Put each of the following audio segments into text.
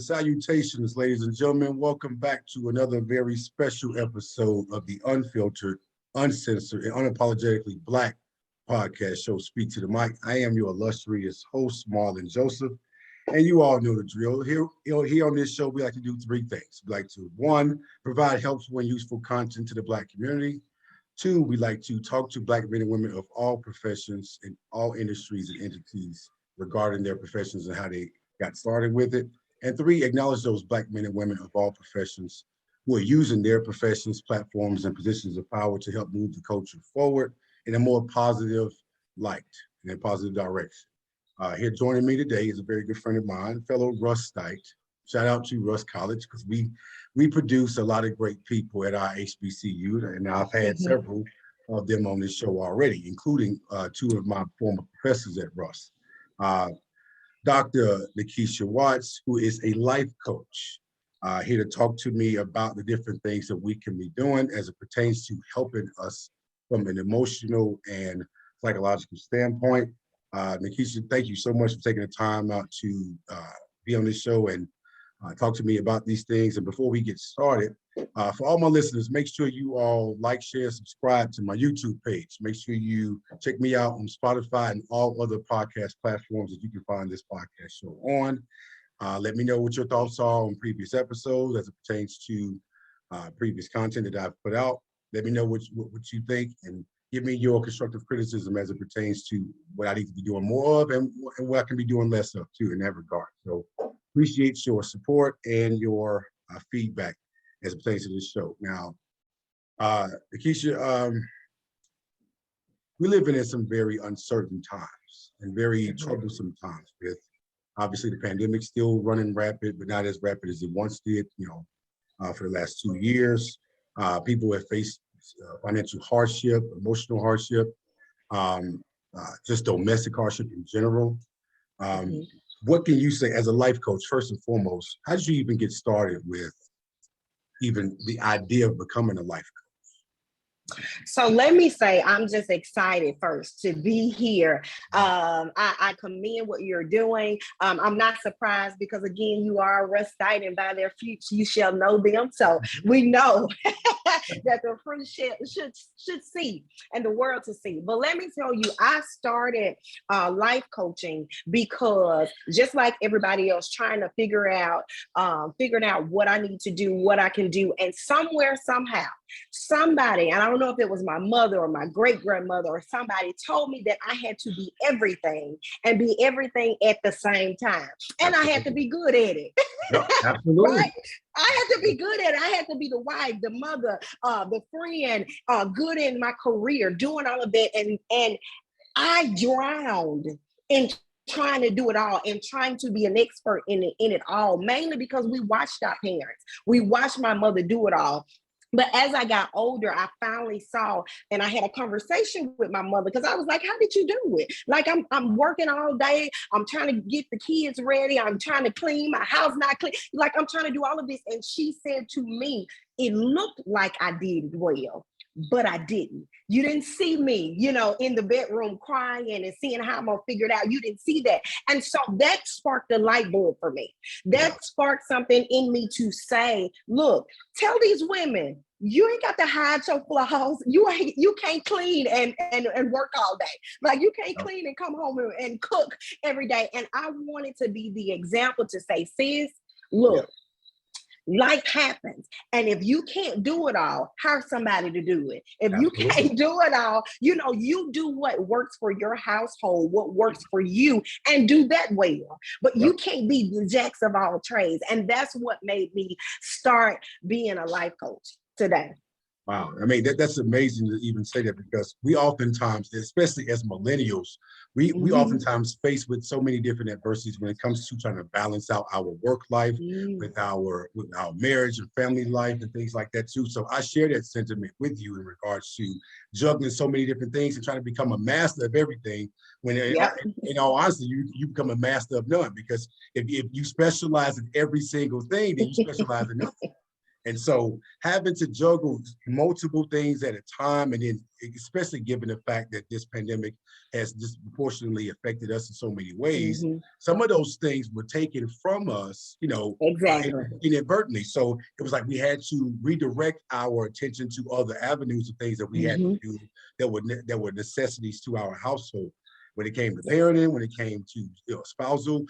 salutations, ladies and gentlemen. Welcome back to another very special episode of the Unfiltered, Uncensored, and Unapologetically Black podcast show, Speak to the Mic. I am your illustrious host, Marlon Joseph, and you all know the drill. Here on this show, we like to do three things. We like to, one, provide helpful and useful content to the Black community. Two, we like to talk to Black men and women of all professions and all industries and entities regarding their professions and how they got started with it. And three, acknowledge those Black men and women of all professions who are using their professions, platforms, and positions of power to help move the culture forward in a more positive light, in a positive direction. Here joining me today is a very good friend of mine, fellow Rustite. Shout out to Rust College, because we produce a lot of great people at our HBCU, and I've had several of them on this show already, including two of my former professors at Rust. Dr. Nakisha Watts, who is a life coach, here to talk to me about the different things that we can be doing as it pertains to helping us from an emotional and psychological standpoint. Nakisha, thank you so much for taking the time out to be on this show and talk to me about these things. And before we get started, for all my listeners, make sure you all like, share, subscribe to my YouTube page. Make sure you check me out on Spotify and all other podcast platforms that you can find this podcast show on. Let me know what your thoughts are on previous episodes as it pertains to previous content that I've put out. Let me know what you think, and give me your constructive criticism as it pertains to what I need to be doing more of and what I can be doing less of too in that regard. So appreciate your support and your feedback as it pertains to this show. Now, Nakisha, we live in some very uncertain times and very troublesome times, with obviously the pandemic still running rapid, but not as rapid as it once did, for the last 2 years. People have faced financial hardship, emotional hardship, just domestic hardship in general. What can you say as a life coach, first and foremost? How did you even get started with even the idea of becoming a life coach? So let me say, I'm just excited first to be here. I commend what you're doing. I'm not surprised because, again, you are a Rustite, and by their fruits you shall know them. So we know that the fruit should see and the world to see. But let me tell you, I started life coaching because, just like everybody else, trying to figuring out what I need to do, what I can do, and somewhere, somehow, somebody, and I don't know if it was my mother or my great-grandmother or somebody, told me that I had to be everything and be everything at the same time. And I had to be good at it. Yep, absolutely. Right? I had to be good at it. I had to be the wife, the mother, the friend, good in my career, doing all of that. And I drowned in trying to do it all and trying to be an expert in it all, mainly because we watched our parents. We watched my mother do it all. But as I got older, I finally saw, and I had a conversation with my mother, because I was like, how did you do it? Like, I'm working all day. I'm trying to get the kids ready. I'm trying to clean my house, not clean. Like, I'm trying to do all of this. And she said to me, it looked like I did well, but I didn't. You didn't see me, in the bedroom crying and seeing how I'm gonna figure it out. You didn't see that. And so that sparked a light bulb for me. That sparked something in me to say, look, tell these women, you ain't got to hide your flaws. You can't clean and work all day. Like, you can't clean and come home and cook every day. And I wanted to be the example to say, sis, look, life happens. And if you can't do it all, hire somebody to do it. If you can't do it all, you do what works for your household, what works for you, and do that well. But you can't be the jacks of all trades. And that's what made me start being a life coach today. Wow. I mean, that's amazing to even say that, because we oftentimes, especially as millennials, we oftentimes face with so many different adversities when it comes to trying to balance out our work life with our marriage and family life and things like that too. So I share that sentiment with you in regards to juggling so many different things and trying to become a master of everything, when in all honesty, you become a master of none, because if you specialize in every single thing, then you specialize in nothing. And so having to juggle multiple things at a time, and then especially given the fact that this pandemic has disproportionately affected us in so many ways, some of those things were taken from us, Exactly. inadvertently. So it was like we had to redirect our attention to other avenues of things that we had to do that were necessities to our household. When it came to parenting, when it came to spousal,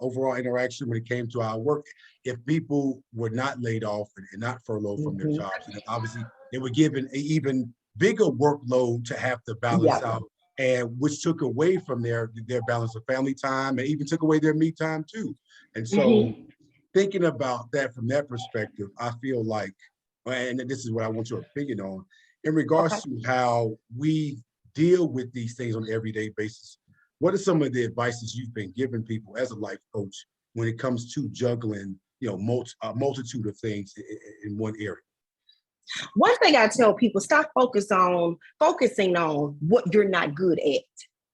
overall interaction, when it came to our work, if people were not laid off and not furloughed from their jobs, obviously they were given an even bigger workload to have to balance out, and which took away from their balance of family time and even took away their me time too. And so thinking about that from that perspective, I feel like, and this is what I want your opinion on, in regards to how we deal with these things on an everyday basis. What are some of the advices you've been giving people as a life coach when it comes to juggling, a multitude of things in one area? One thing I tell people, stop focusing on what you're not good at.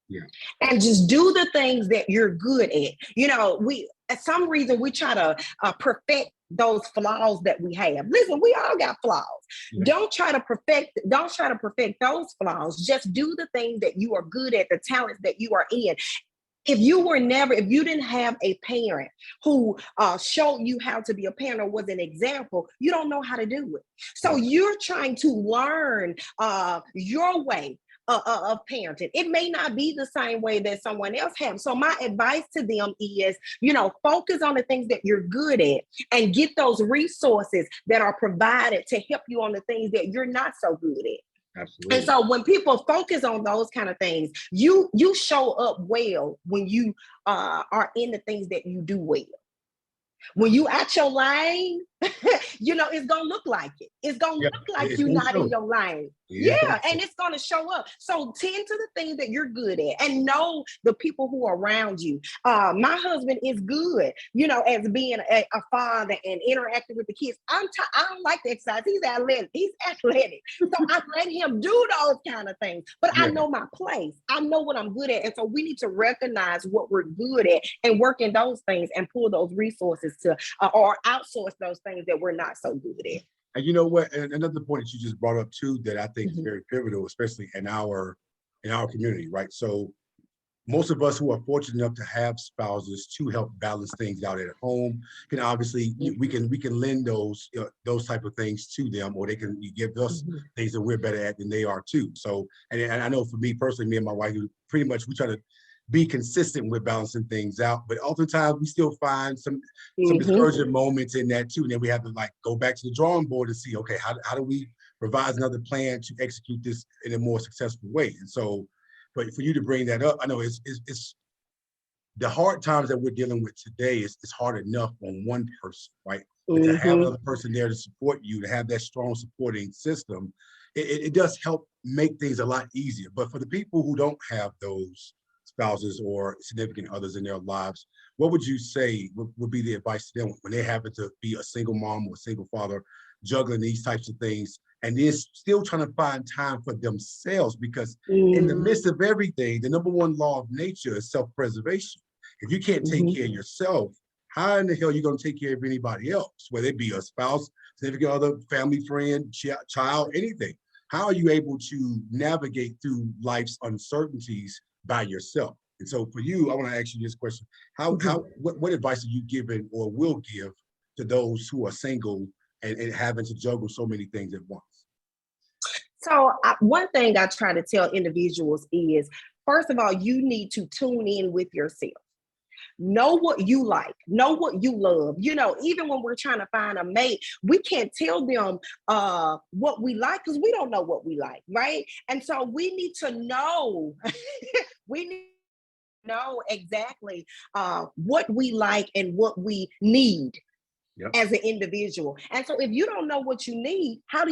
Yeah. And just do the things that you're good at. At some reason, we try to perfect those flaws that we have. Listen, we all got flaws. Yeah. Don't try to perfect those flaws. Just do the things that you are good at, the talents that you are in. If you didn't have a parent who showed you how to be a parent or was an example, you don't know how to do it. So you're trying to learn your way of parenting. It may not be the same way that someone else has. So my advice to them is, focus on the things that you're good at and get those resources that are provided to help you on the things that you're not so good at. Absolutely. And so when people focus on those kind of things, you show up well when you are in the things that you do well. When you at your lane, it's gonna look like it. It's gonna look like you're not in your lane. Yeah, and it's gonna show up. So tend to the things that you're good at, and know the people who are around you. My husband is good, as being a father and interacting with the kids. I don't like the exercise. He's athletic. So I let him do those kind of things. But I know my place. I know what I'm good at, and so we need to recognize what we're good at and work in those things and pull those resources to or outsource those things that we're not so good at. And you know what? And another point that you just brought up too, that I think is very pivotal, especially in our community, right? So most of us who are fortunate enough to have spouses to help balance things out at home can obviously we can lend those type of things to them, or they can give us things that we're better at than they are too. So and I know for me personally, me and my wife, pretty much we try to be consistent with balancing things out, but oftentimes we still find some discouraging moments in that too. And then we have to go back to the drawing board and see, okay, how do we revise another plan to execute this in a more successful way? And so, but for you to bring that up, I know it's the hard times that we're dealing with today is hard enough on one person, right? But to have another person there to support you, to have that strong supporting system, it does help make things a lot easier. But for the people who don't have those spouses or significant others in their lives, what would you say would be the advice to them when they happen to be a single mom or a single father juggling these types of things and then still trying to find time for themselves? Because in the midst of everything, the number one law of nature is self-preservation. If you can't take care of yourself, how in the hell are you going to take care of anybody else, whether it be a spouse, significant other, family friend, child, anything? How are you able to navigate through life's uncertainties by yourself? And so for you, I want to ask you this question. What advice are you giving or will give to those who are single and having to juggle so many things at once? So one thing I try to tell individuals is, first of all, you need to tune in with yourself. Know what you like, know what you love. Even when we're trying to find a mate, we can't tell them what we like because we don't know what we like, right? And so we need to know, exactly what we like and what we need as an individual. And so if you don't know what you need, how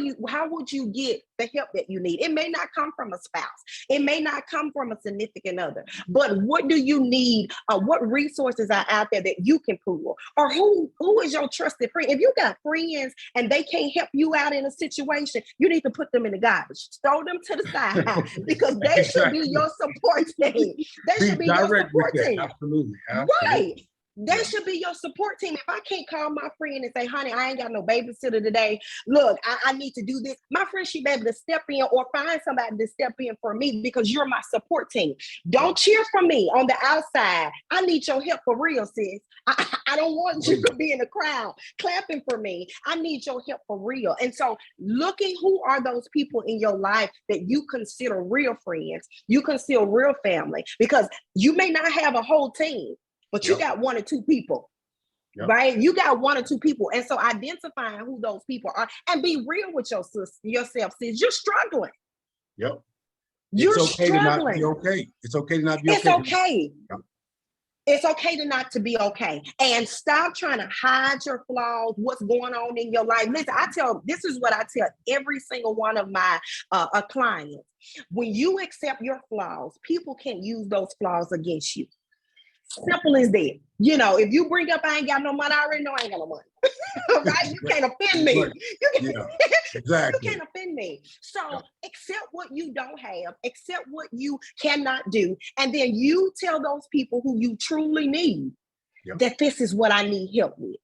would you get the help that you need? It may not come from a spouse. It may not come from a significant other. But what do you need? What resources are out there that you can pull? Or who is your trusted friend? If you got friends and they can't help you out in a situation, you need to put them in the garbage. Throw them to the side because they should be your support team. They should be your support team. Absolutely. Right. They should be your support team. If I can't call my friend and say, honey, I ain't got no babysitter today. Look, I need to do this. My friend should be able to step in or find somebody to step in for me because you're my support team. Don't cheer for me on the outside. I need your help for real, sis. I don't want you to be in the crowd clapping for me. I need your help for real. And so looking who are those people in your life that you consider real friends, you consider real family, because you may not have a whole team, but you got one or two people, right? You got one or two people. And so identifying who those people are and be real with yourself, sis. You're struggling. Yep. You're it's okay struggling. To not be okay. It's okay to not be okay. It's okay. Yep. It's okay to not to be okay. And stop trying to hide your flaws, what's going on in your life. Listen, this is what I tell every single one of my clients. When you accept your flaws, people can't use those flaws against you. Simple as that. You know, if you bring up, I ain't got no money, I already know I ain't got no money. Right? You can't offend me. Right. Exactly. You can't offend me. So accept what you don't have, accept what you cannot do. And then you tell those people who you truly need that this is what I need help with.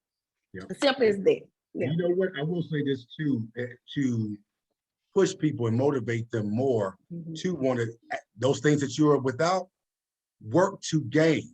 Simple as that. You know what? I will say this too, to push people and motivate them more to want to, those things that you're without, work to gain.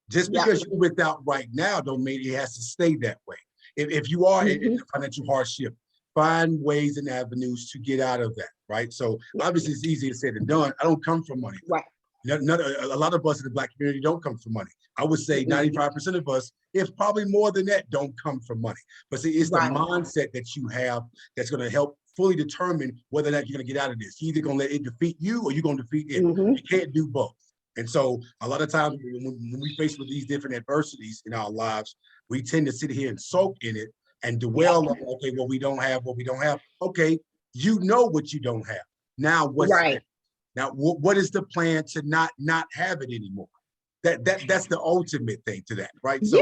Just because you're without right now don't mean it has to stay that way. If you are in financial hardship, find ways and avenues to get out of that, right? So obviously it's easier said than done. I don't come from money. Right. A lot of us in the Black community don't come from money. I would say 95% of us, if probably more than that, don't come from money. But see, it's the mindset that you have that's going to help fully determine whether or not you're going to get out of this. You're either going to let it defeat you or you're going to defeat it. You can't do both. And so a lot of times when we face with these different adversities in our lives, we tend to sit here and soak in it and dwell on, okay, well, we don't have what we don't have. Okay, you know what you don't have. Now what's next? Now what is the plan to not have it anymore? That's the ultimate thing to that, right? So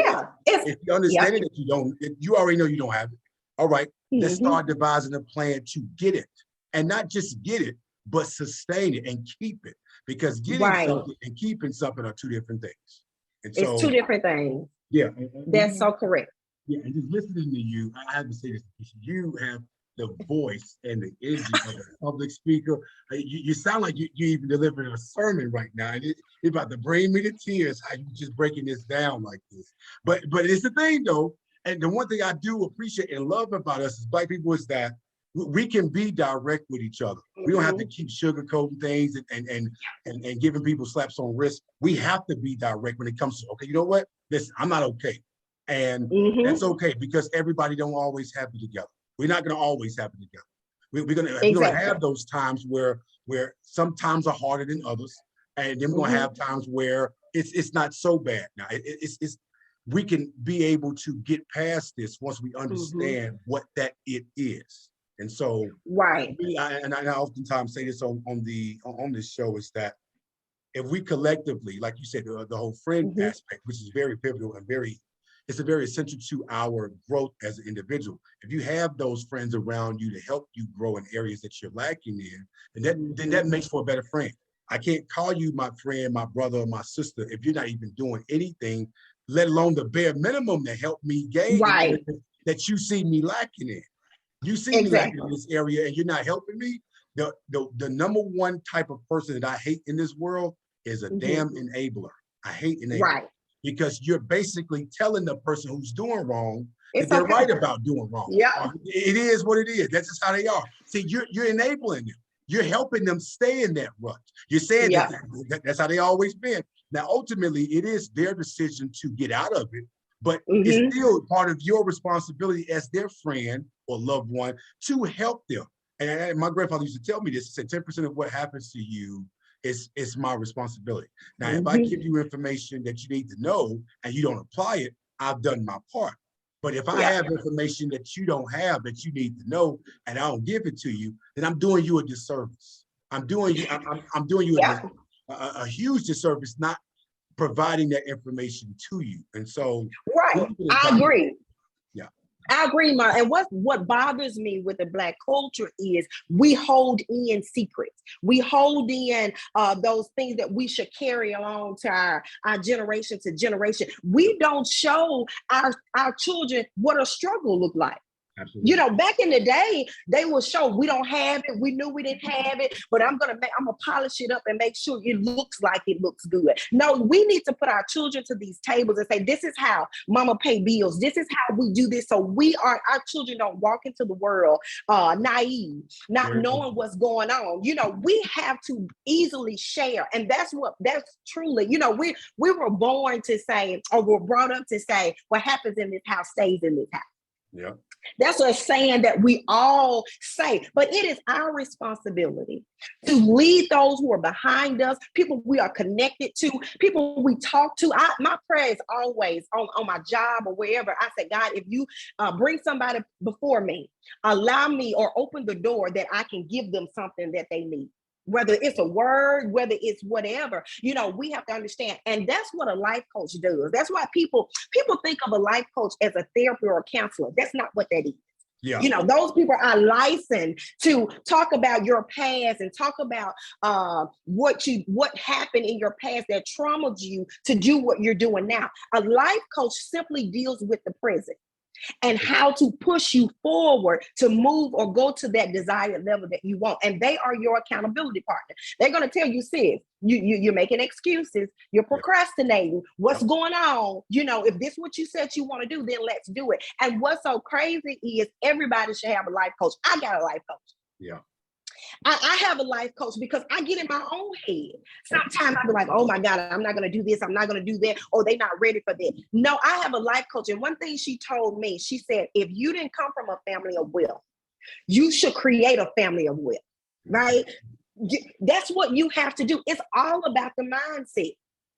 if you understand it, that you already know you don't have it. All right, let's start devising a plan to get it, and not just get it, but sustain it and keep it. Because getting something and keeping something are two different things. And so, it's two different things. Yeah. That's so correct. Yeah, and just listening to you, I have to say this, you have the voice and the energy of a public speaker. You sound like you even delivering a sermon right now. And it's about to bring me to tears how you just breaking this down like this. But it's the thing though, and the one thing I do appreciate and love about us as Black people is that we can be direct with each other. We don't have to keep sugarcoating things and giving people slaps on wrist. We have to be direct when it comes to, okay, you know what? Listen, I'm not okay. And that's okay because everybody don't always have it together. We're not going to always have it together. We're going to have those times where some times are harder than others. And then we're going to have times where it's not so bad. Now, we can be able to get past this once we understand what that it is. And so, I oftentimes say this on this show is that if we collectively, like you said, the whole friend aspect, which is very pivotal and it's a very essential to our growth as an individual. If you have those friends around you to help you grow in areas that you're lacking in, then that makes for a better friend. I can't call you my friend, my brother, or my sister if you're not even doing anything, let alone the bare minimum to help me gain that you see me lacking in. You see me lacking in this area and you're not helping me. The number one type of person that I hate in this world is a damn enabler. I hate enablers. Because you're basically telling the person who's doing wrong that they're right about doing wrong. It is what it is. That's just how they are. See, you're enabling them. You're helping them stay in that rut. You're saying that's how they always been. Now, ultimately, it is their decision to get out of it, but it's still part of your responsibility as their friend or loved one to help them. And my grandfather used to tell me this. He said, 10% of what happens to you is my responsibility. Now, if I give you information that you need to know and you don't apply it, I've done my part. But if I have information that you don't have that you need to know and I don't give it to you, then I'm doing you a disservice. I'm doing you a huge disservice not providing that information to you. And so I agree. I agree, Ma. And what bothers me with the Black culture is we hold in secrets. We hold in those things that we should carry along to our generation to generation. We don't show our children what a struggle look like. Absolutely. Back in the day, they will show we don't have it. We knew we didn't have it, but I'm gonna polish it up and make sure it looks like it looks good. No, we need to put our children to these tables and say, this is how mama pay bills. This is how we do this. So our children don't walk into the world naive, not knowing what's going on. We have to easily share. And that's truly, we were born to say, or we're brought up to say, what happens in this house stays in this house. Yeah. That's a saying that we all say, but it is our responsibility to lead those who are behind us, people we are connected to, people we talk to. My prayer is always on my job or wherever. I say, God, if you bring somebody before me, allow me or open the door that I can give them something that they need. Whether it's a word, whether it's whatever, we have to understand. And that's what a life coach does. That's why people think of a life coach as a therapist or a counselor. That's not what that is. Yeah. Those people are licensed to talk about your past and talk about what happened in your past that traumatized you to do what you're doing now. A life coach simply deals with the present and how to push you forward to move or go to that desired level that you want. And they are your accountability partner. They're going to tell you, sis, you're making excuses. You're procrastinating. What's going on? If this is what you said you want to do, then let's do it. And what's so crazy is everybody should have a life coach. I got a life coach. Yeah. I have a life coach because I get in my own head. Sometimes I be like, oh my God, I'm not going to do this. I'm not going to do that. Oh, they're not ready for that. No, I have a life coach. And one thing she told me, she said, if you didn't come from a family of wealth, you should create a family of wealth, right? That's what you have to do. It's all about the mindset.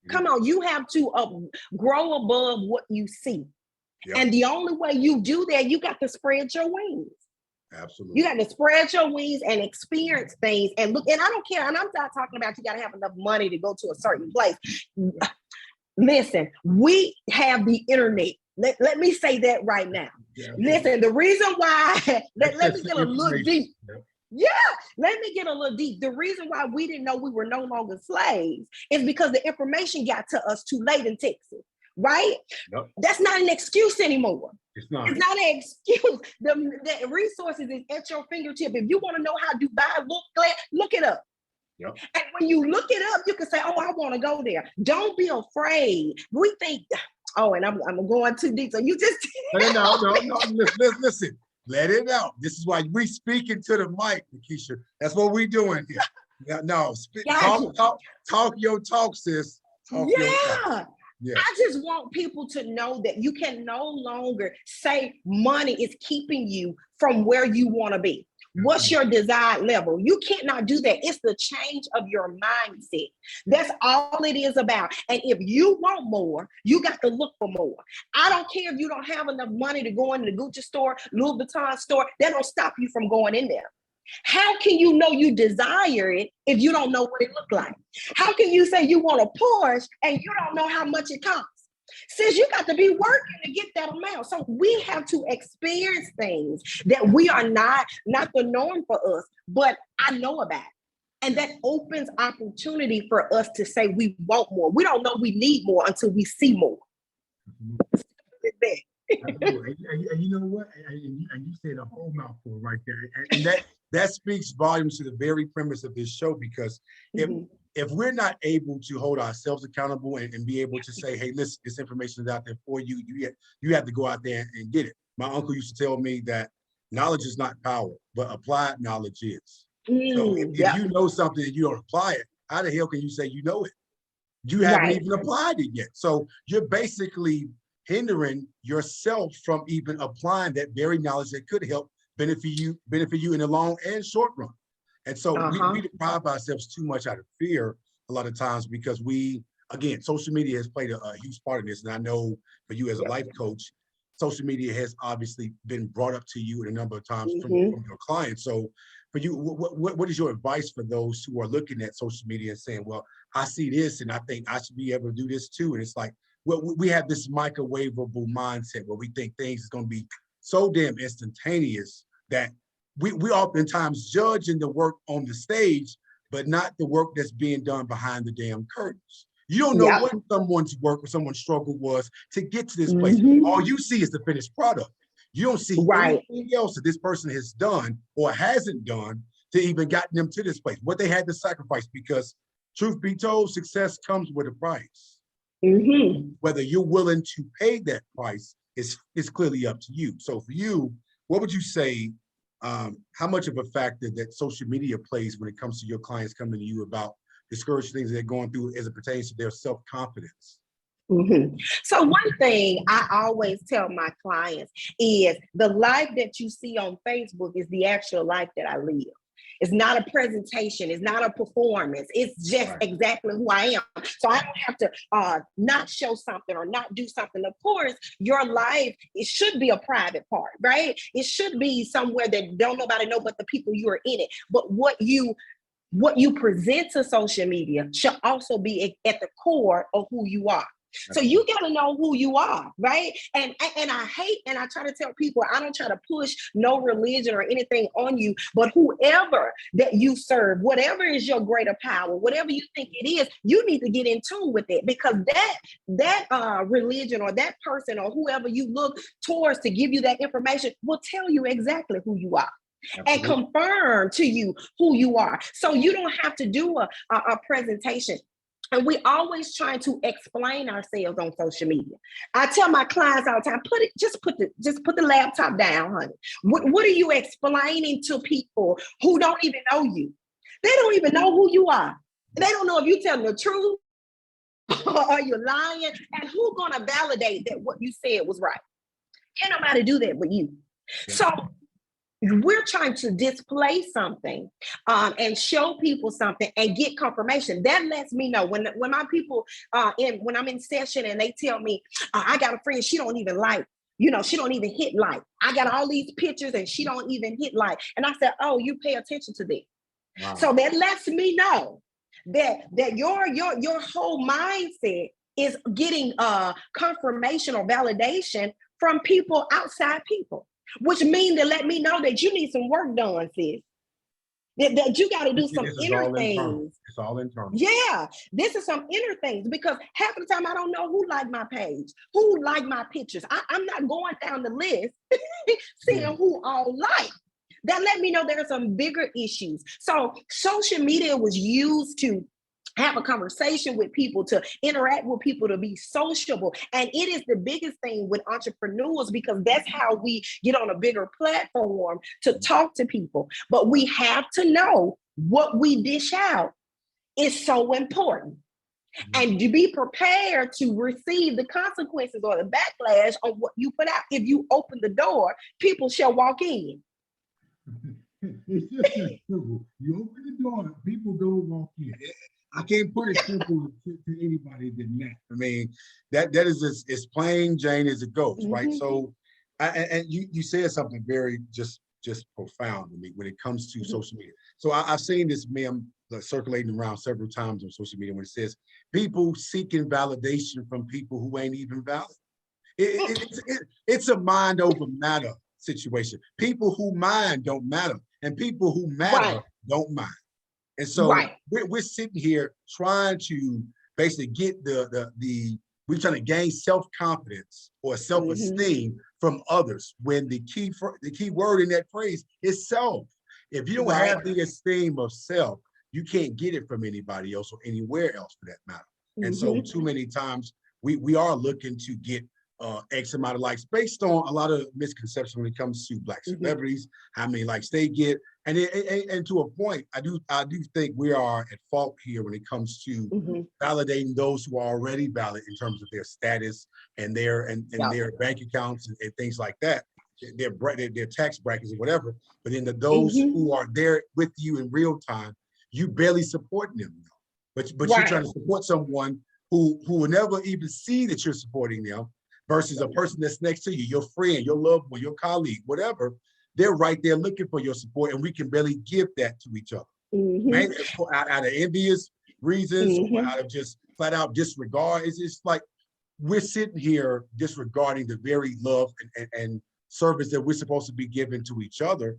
Come on, you have to grow above what you see. Yep. And the only way you do that, you got to spread your wings. Absolutely. You got to spread your wings and experience things and look. And I don't care. And I'm not talking about you got to have enough money to go to a certain place. Listen, we have the internet. Let me say that right now. Yeah, okay. Listen, the reason why, let me get a little deep. Yeah, let me get a little deep. The reason why we didn't know we were no longer slaves is because the information got to us too late in Texas. Right? Yep. That's not an excuse anymore. It's not an excuse. The resources is at your fingertip. If you want to know how Dubai look it up. Yep. And when you look it up, you can say, oh, I want to go there. Don't be afraid. We think, oh, and I'm going too deep. So you just no. Listen, let it out. This is why we speaking to the mic, Nakisha. That's what we doing here. Talk your talk, sis. Talk your talk. Yeah. I just want people to know that you can no longer say money is keeping you from where you want to be. What's your desired level? You cannot do that. It's the change of your mindset. That's all it is about. And if you want more, you got to look for more. I don't care if you don't have enough money to go in the Gucci store, Louis Vuitton store. That don't stop you from going in there. How can you know you desire it if you don't know what it looked like? How can you say you want a Porsche and you don't know how much it costs? Since you got to be working to get that amount. So we have to experience things that we are not the norm for us, but I know about. And that opens opportunity for us to say we want more. We don't know we need more until we see more. And you know what? And you said a whole mouthful right there. And that speaks volumes to the very premise of this show, because if we're not able to hold ourselves accountable and be able to say, hey, listen, this information is out there for you. You have to go out there and get it. My uncle used to tell me that knowledge is not power, but applied knowledge is. So if you know something and you don't apply it, how the hell can you say you know it? You haven't even applied it yet. So you're basically hindering yourself from even applying that very knowledge that could help benefit you in the long and short run. And so we deprive ourselves too much out of fear a lot of times, because social media has played a huge part of this. And I know for you as a life coach, social media has obviously been brought up to you a number of times from your clients. So for you, what is your advice for those who are looking at social media and saying, well, I see this and I think I should be able to do this too? And it's like, well, we have this microwavable mindset where we think things is going to be so damn instantaneous that we oftentimes judging the work on the stage, but not the work that's being done behind the damn curtains. You don't know Yep. what someone's work or someone's struggle was to get to this place. Mm-hmm. All you see is the finished product. You don't see Right. anything else that this person has done or hasn't done to even gotten them to this place, what they had to sacrifice, because truth be told, success comes with a price. Mm-hmm. Whether you're willing to pay that price is clearly up to you. So for you, what would you say, how much of a factor that social media plays when it comes to your clients coming to you about discouraged things they're going through as it pertains to their self-confidence? Mm-hmm. So one thing I always tell my clients is the life that you see on Facebook is the actual life that I live. It's not a presentation. It's not a performance. It's just exactly who I am. So I don't have to not show something or not do something. Of course, your life, it should be a private part, right? It should be somewhere that don't nobody know but the people you are in it. But what you present to social media should also be at the core of who you are. So you got to know who you are, right? And I hate, and I try to tell people, I don't try to push no religion or anything on you, but whoever that you serve, whatever is your greater power, whatever you think it is, you need to get in tune with it, because that religion or that person or whoever you look towards to give you that information will tell you exactly who you are. Absolutely. And confirm to you who you are. So you don't have to do a presentation. And we always trying to explain ourselves on social media. I tell my clients all the time, just put the laptop down, honey. What are you explaining to people who don't even know you? They don't even know who you are. They don't know if you're telling the truth or you're lying. And who's gonna validate that what you said was right? Can't nobody do that but you. So we're trying to display something and show people something and get confirmation. That lets me know when my people when I'm in session and they tell me, I got a friend, she don't even like, she don't even hit like. I got all these pictures and she don't even hit like. And I said, oh, you pay attention to this. Wow. So that lets me know that your whole mindset is getting confirmation or validation from people outside people. Which means to let me know that you need some work done, sis. That you got to do some inner things. It's all internal. Yeah, this is some inner things, because half of the time I don't know who liked my page, who liked my pictures. I'm not going down the list seeing who all like. That let me know there are some bigger issues. So social media was used to have a conversation with people, to interact with people, to be sociable. And it is the biggest thing with entrepreneurs, because that's how we get on a bigger platform to talk to people. But we have to know what we dish out is so important. And to be prepared to receive the consequences or the backlash on what you put out. If you open the door, people shall walk in. It's just that simple. You open the door, people don't walk in. I can't put it simple to anybody than that. I mean, that is as plain Jane as it goes, right? So, and you said something very just profound to me when it comes to social media. So I've seen this meme circulating around several times on social media when it says people seeking validation from people who ain't even valid. It's a mind over matter situation. People who mind don't matter, and people who matter don't mind. And so we're sitting here trying to basically get we're trying to gain self-confidence or self-esteem from others, when the key word in that phrase is self. If you don't have the esteem of self, you can't get it from anybody else or anywhere else for that matter. And so too many times we are looking to get X amount of likes based on a lot of misconceptions when it comes to Black celebrities, how many likes they get. And to a point, I do think we are at fault here when it comes to validating those who are already valid in terms of their status and their bank accounts and things like that, their tax brackets or whatever. But then those who are there with you in real time, you barely supporting them. But you're trying to support someone who will never even see that you're supporting them, versus a person that's next to you, your friend, your loved one, your colleague, whatever. They're right there looking for your support, and we can barely give that to each other. Maybe out of envious reasons or out of just flat out disregard. It's just like we're sitting here disregarding the very love and service that we're supposed to be giving to each other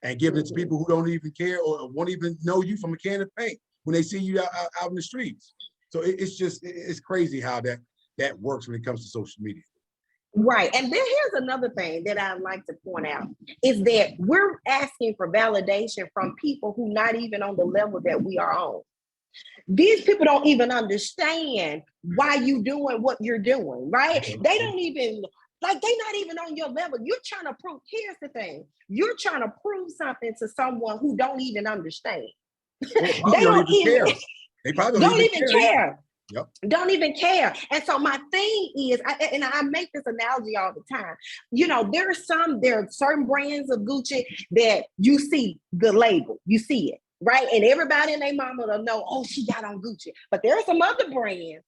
and giving it to people who don't even care or won't even know you from a can of paint when they see you out in the streets. So it's crazy how that works when it comes to social media. Right. And then here's another thing that I'd like to point out is that we're asking for validation from people who not even on the level that we are on. These people don't even understand why you doing what you're doing, right? They don't even, like, they're not even on your level. You're trying to prove, here's the thing. You're trying to prove something to someone who don't even understand. Well, They don't even care. They probably don't even care. Yep. Don't even care. And so my thing is, I make this analogy all the time. You know, there are certain brands of Gucci that you see the label, you see it, right? And everybody and their mama will know, oh, she got on Gucci. But there are some other brands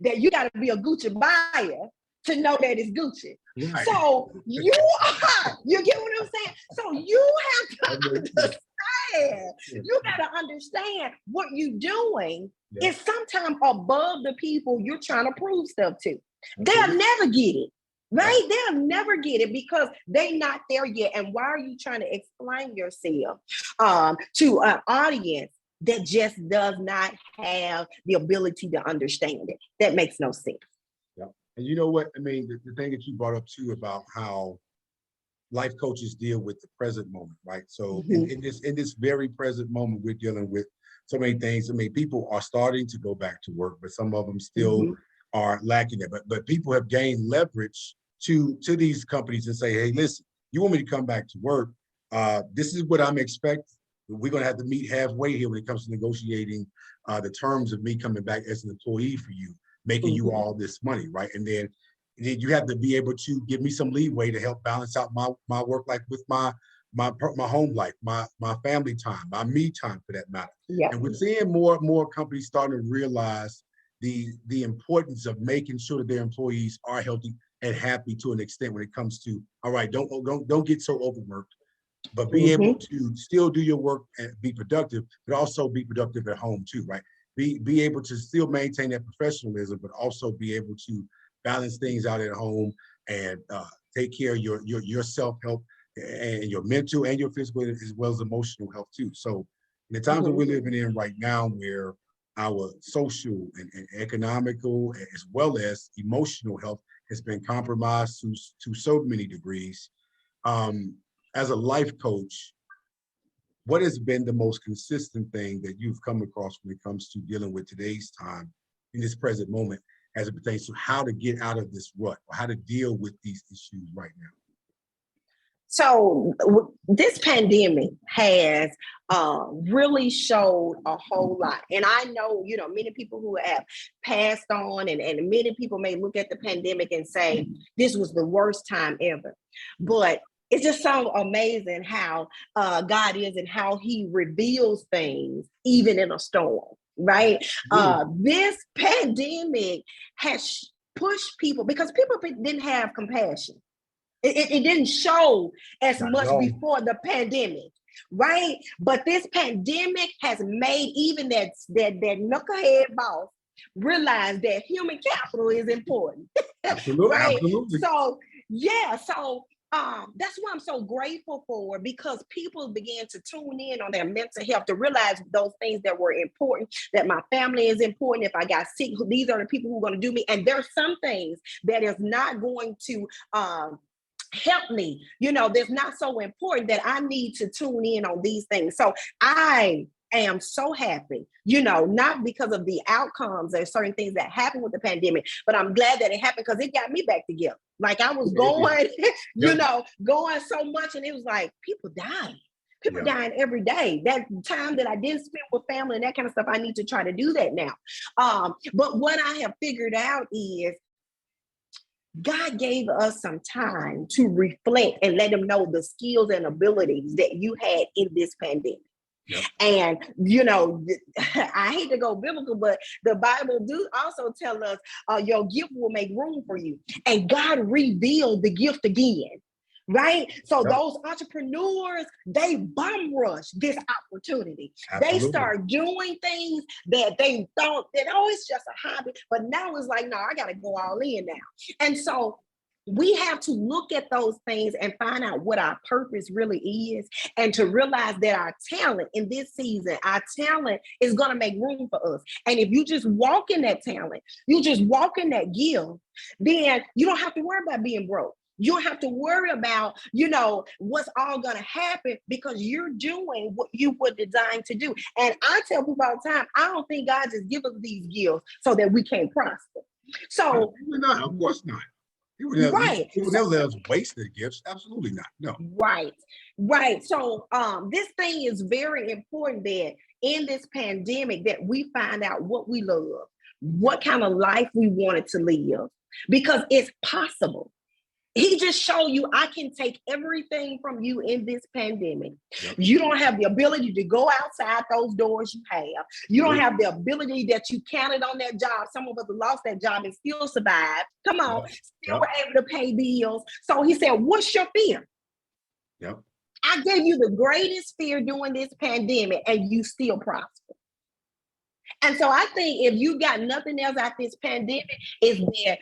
that you got to be a Gucci buyer to know that it's Gucci. Right. So you get what I'm saying? So you have to understand. You got to understand what you're doing is sometimes above the people you're trying to prove stuff to. They'll never get it, right? They'll never get it because they're not there yet. And why are you trying to explain yourself to an audience that just does not have the ability to understand it? That makes no sense. Yeah. And you know what? I mean, the thing that you brought up too about how life coaches deal with the present moment, right? So in this very present moment, we're dealing with so many things. I mean, people are starting to go back to work, but some of them still are lacking it. But people have gained leverage to these companies and say, hey, listen, you want me to come back to work? This is what I'm expecting. We're going to have to meet halfway here when it comes to negotiating the terms of me coming back as an employee for you, making you all this money, right? And then you have to be able to give me some leeway to help balance out my work life with my home life, my family time, my me time for that matter. Yeah. And we're seeing more and more companies starting to realize the importance of making sure that their employees are healthy and happy to an extent when it comes to, all right, don't get so overworked, but be able to still do your work and be productive, but also be productive at home too, right? Be able to still maintain that professionalism, but also be able to balance things out at home and take care of your self-help and your mental and your physical as well as emotional health too. So in the times that we're living in right now where our social and economical as well as emotional health has been compromised to so many degrees, as a life coach, what has been the most consistent thing that you've come across when it comes to dealing with today's time in this present moment as it pertains to how to get out of this rut or how to deal with these issues right now? So this pandemic has really showed a whole lot. And I know, you know, many people who have passed on and many people may look at the pandemic and say, this was the worst time ever. But it's just so amazing how God is and how he reveals things even in a storm, right? This pandemic has pushed people because people didn't have compassion. It didn't show as much before the pandemic, right? But this pandemic has made even that knucklehead boss realize that human capital is important. Absolutely, right? Absolutely. So that's what I'm so grateful for, because people began to tune in on their mental health to realize those things that were important, that my family is important. If I got sick, these are the people who are going to do me. And there's some things that is not going to help me, you know, that's not so important that I need to tune in on these things. So I am so happy, you know, not because of the outcomes or certain things that happened with the pandemic, but I'm glad that it happened because it got me back together. Like I was going, you know, going so much, and it was like people dying. People dying every day. That time that I didn't spend with family and that kind of stuff, I need to try to do that now. But what I have figured out is God gave us some time to reflect and let them know the skills and abilities that you had in this pandemic. Yep. And, you know, I hate to go biblical, but the Bible do also tell us your gift will make room for you. And God revealed the gift again. Right? So those entrepreneurs, they bum rush this opportunity. Absolutely. They start doing things that they thought that, oh, it's just a hobby. But now it's like, no, I got to go all in now. And so we have to look at those things and find out what our purpose really is, and to realize that our talent in this season, our talent is going to make room for us. And if you just walk in that talent, you just walk in that gift, then you don't have to worry about being broke. You don't have to worry about, what's all going to happen, because you're doing what you were designed to do. And I tell people all the time, I don't think God just give us these gifts so that we can't prosper. So, not, of course not. He would never let us waste the gifts. Absolutely not. No. Right. So this thing is very important that in this pandemic that we find out what we love, what kind of life we wanted to live, because it's possible. He just showed you, I can take everything from you in this pandemic. Yep. You don't have the ability to go outside those doors you have. You don't have the ability that you counted on that job. Some of us lost that job and still survived. Come on, still were able to pay bills. So he said, what's your fear? Yep. I gave you the greatest fear during this pandemic and you still prosper. And so I think if you got nothing else out this pandemic, is that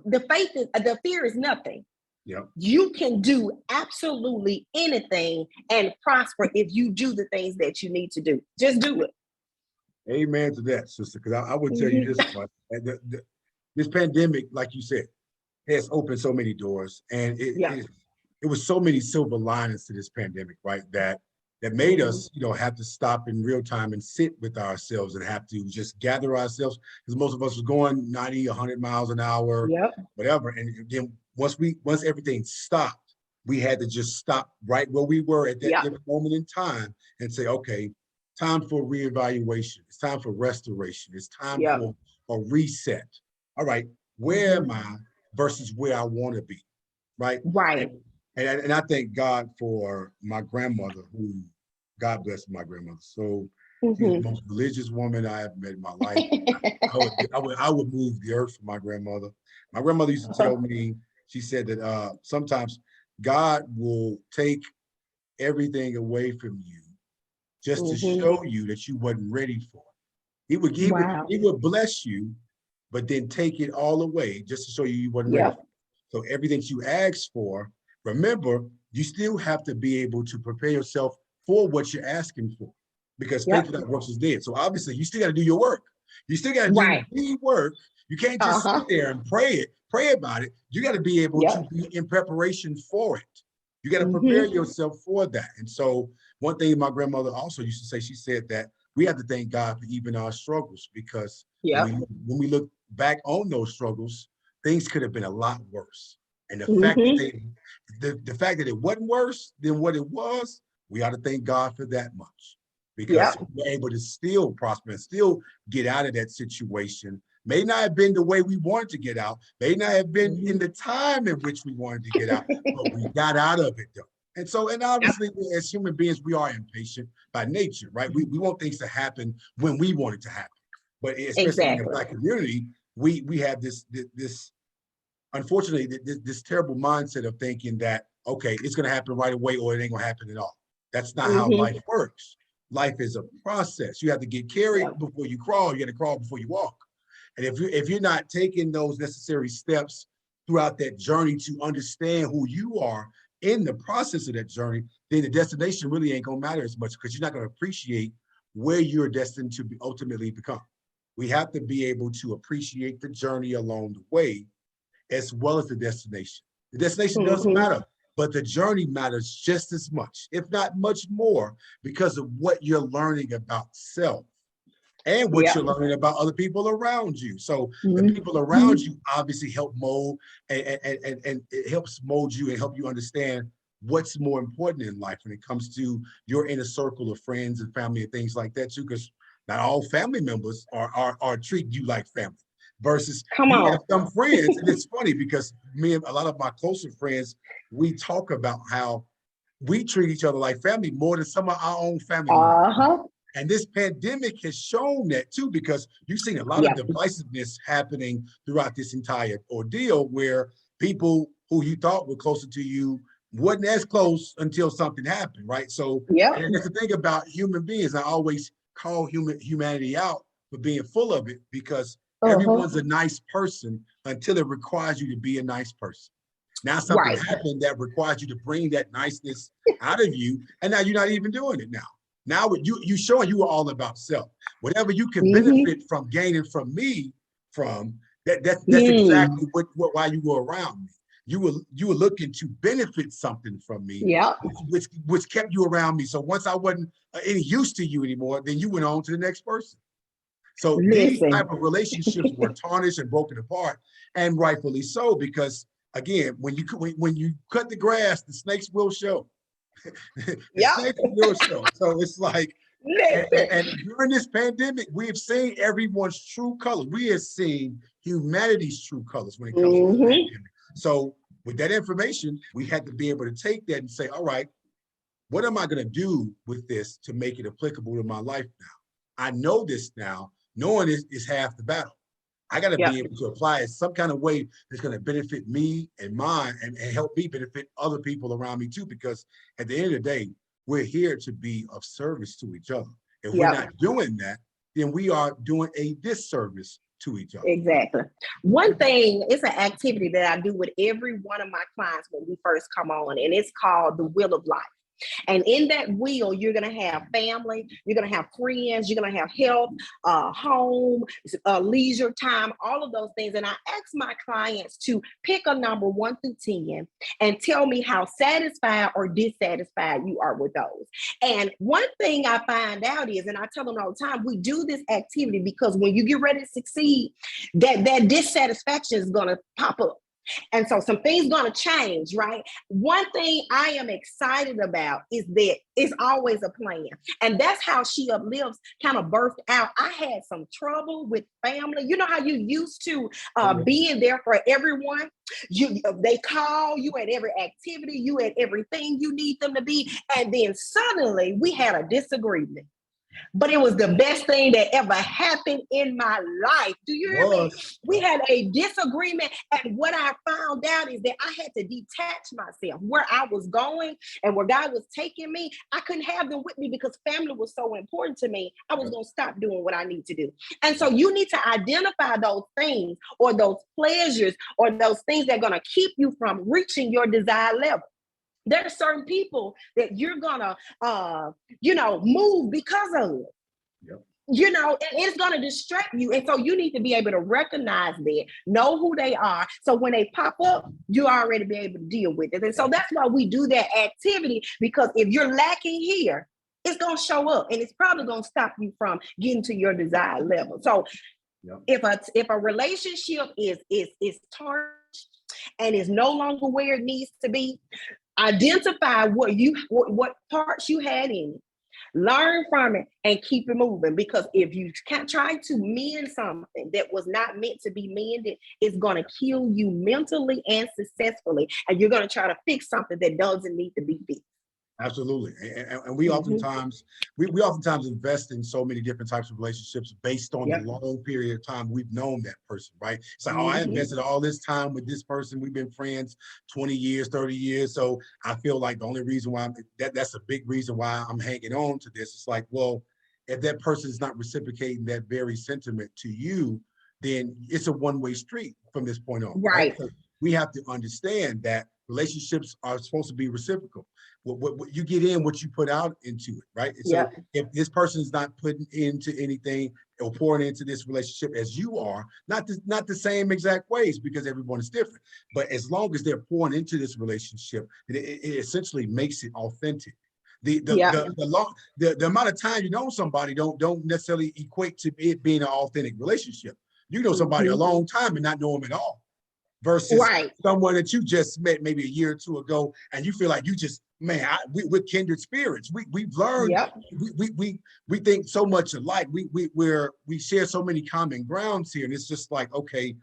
the fear is nothing. Yep. You can do absolutely anything and prosper if you do the things that you need to do. Just do it. Amen to that, sister. Because I would tell you this much: this pandemic, like you said, has opened so many doors, and it was so many silver linings to this pandemic, right? That made us, have to stop in real time and sit with ourselves and have to just gather ourselves, because most of us was going 90, 100 miles an hour, whatever. And then once everything stopped, we had to just stop right where we were at that moment in time and say, okay, time for reevaluation. It's time for restoration. It's time for a reset. All right, where am I versus where I want to be, right? Right. And I thank God for my grandmother, who, God bless my grandmother. So she's the most religious woman I have met in my life. I would move the earth for my grandmother. My grandmother used to tell me, she said that sometimes God will take everything away from you just to show you that you wasn't ready for it. He would bless you, but then take it all away just to show you wasn't ready for it. So everything you asked for, remember, you still have to be able to prepare yourself for what you're asking for, because faith without works is dead. So obviously, you still got to do your work. You still got to do the work. You can't just sit there and pray about it. You got to be able to be in preparation for it. You got to prepare yourself for that. And so one thing my grandmother also used to say, she said that we have to thank God for even our struggles, because when we look back on those struggles, things could have been a lot worse. And the fact that the fact that it wasn't worse than what it was, we ought to thank God for that much, because we're able to still prosper and still get out of that situation. May not have been the way we wanted to get out, may not have been in the time in which we wanted to get out, but we got out of it though. And so, and obviously, as human beings, we are impatient by nature, right? We want things to happen when we want it to happen. But especially in the Black community, we have this unfortunately, this terrible mindset of thinking that, okay, it's going to happen right away or it ain't going to happen at all. That's not how life works. Life is a process. You have to get carried before you crawl. You got to crawl before you walk. And if you're not taking those necessary steps throughout that journey to understand who you are in the process of that journey, then the destination really ain't going to matter as much, because you're not going to appreciate where you're destined to ultimately become. We have to be able to appreciate the journey along the way, as well as the destination. The destination doesn't matter, but the journey matters just as much, if not much more, because of what you're learning about self and what you're learning about other people around you. So the people around you obviously help mold, and it helps mold you and help you understand what's more important in life when it comes to your inner circle of friends and family and things like that too, because not all family members are treating you like family. Versus you have some friends, and it's funny because me and a lot of my closer friends, we talk about how we treat each other like family more than some of our own family members. And this pandemic has shown that too, because you've seen a lot of divisiveness happening throughout this entire ordeal, where people who you thought were closer to you wasn't as close until something happened, right? So and that's the thing about human beings. I always call humanity out for being full of it, because everyone's a nice person until it requires you to be a nice person. Now something Right. happened that requires you to bring that niceness out of you, and now you're not even doing it now. Now you showing you are all about self. Whatever you can benefit from gaining from me, from that's exactly what why you were around me. You were looking to benefit something from me, Yep. which kept you around me. So once I wasn't any use to you anymore, then you went on to the next person. So these type Listen. of relationships were tarnished and broken apart, and rightfully so, because again, when you cut the grass, the snakes will show. The Yep. snakes will show. So it's like, Listen. and during this pandemic, we have seen everyone's true colors. We have seen humanity's true colors when it comes to the pandemic. So with that information, we had to be able to take that and say, all right, what am I going to do with this to make it applicable to my life now? I know this now. Knowing is half the battle. I got to be able to apply it some kind of way that's going to benefit me and mine, and help me benefit other people around me too. Because at the end of the day, we're here to be of service to each other. If we're not doing that, then we are doing a disservice to each other. Exactly. One thing, it's an activity that I do with every one of my clients when we first come on, and it's called the Wheel of Life. And in that wheel, you're going to have family, you're going to have friends, you're going to have health, home, leisure time, all of those things. And I ask my clients to pick a number 1 through 10 and tell me how satisfied or dissatisfied you are with those. And one thing I find out is, and I tell them all the time, we do this activity because when you get ready to succeed, that dissatisfaction is going to pop up. And so some things going to change, right? One thing I am excited about is that it's always a plan. And that's how She Uplifts kind of birthed out. I had some trouble with family. You know how you used to being there for everyone? They call you at every activity, you at everything you need them to be. And then suddenly we had a disagreement. But it was the best thing that ever happened in my life. Do you hear me? We had a disagreement. And what I found out is that I had to detach myself where I was going and where God was taking me. I couldn't have them with me because family was so important to me. I was going to stop doing what I need to do. And so you need to identify those things or those pleasures or those things that are going to keep you from reaching your desired level. There are certain people that you're gonna, move because of it. And it's going to distract you. And so you need to be able to recognize that, know who they are. So when they pop up, you already be able to deal with it. And so that's why we do that activity, because if you're lacking here, it's going to show up and it's probably going to stop you from getting to your desired level. So if a relationship is tarnished and is no longer where it needs to be, identify what parts you had in it, learn from it, and keep it moving. Because if you can't try to mend something that was not meant to be mended, it's going to kill you mentally and successfully. And you're going to try to fix something that doesn't need to be fixed. Absolutely. And we oftentimes we oftentimes invest in so many different types of relationships based on the long period of time we've known that person, right? It's like, oh, I invested all this time with this person. We've been friends 20 years, 30 years. So I feel like the only reason why that's a big reason why I'm hanging on to this. It's like, well, if that person is not reciprocating that very sentiment to you, then it's a one-way street from this point on. Right? So we have to understand that relationships are supposed to be reciprocal. What you get in, what you put out into it, right? And so if this person is not putting into anything or pouring into this relationship as you are, not the same exact ways, because everyone is different, but as long as they're pouring into this relationship, it essentially makes it authentic. The amount of time you know somebody don't necessarily equate to it being an authentic relationship. You know somebody a long time and not know them at all, versus someone that you just met maybe a year or two ago, and you feel like you just, we're kindred spirits. We've learned, we think so much alike. We share so many common grounds here, and it's just like, okay,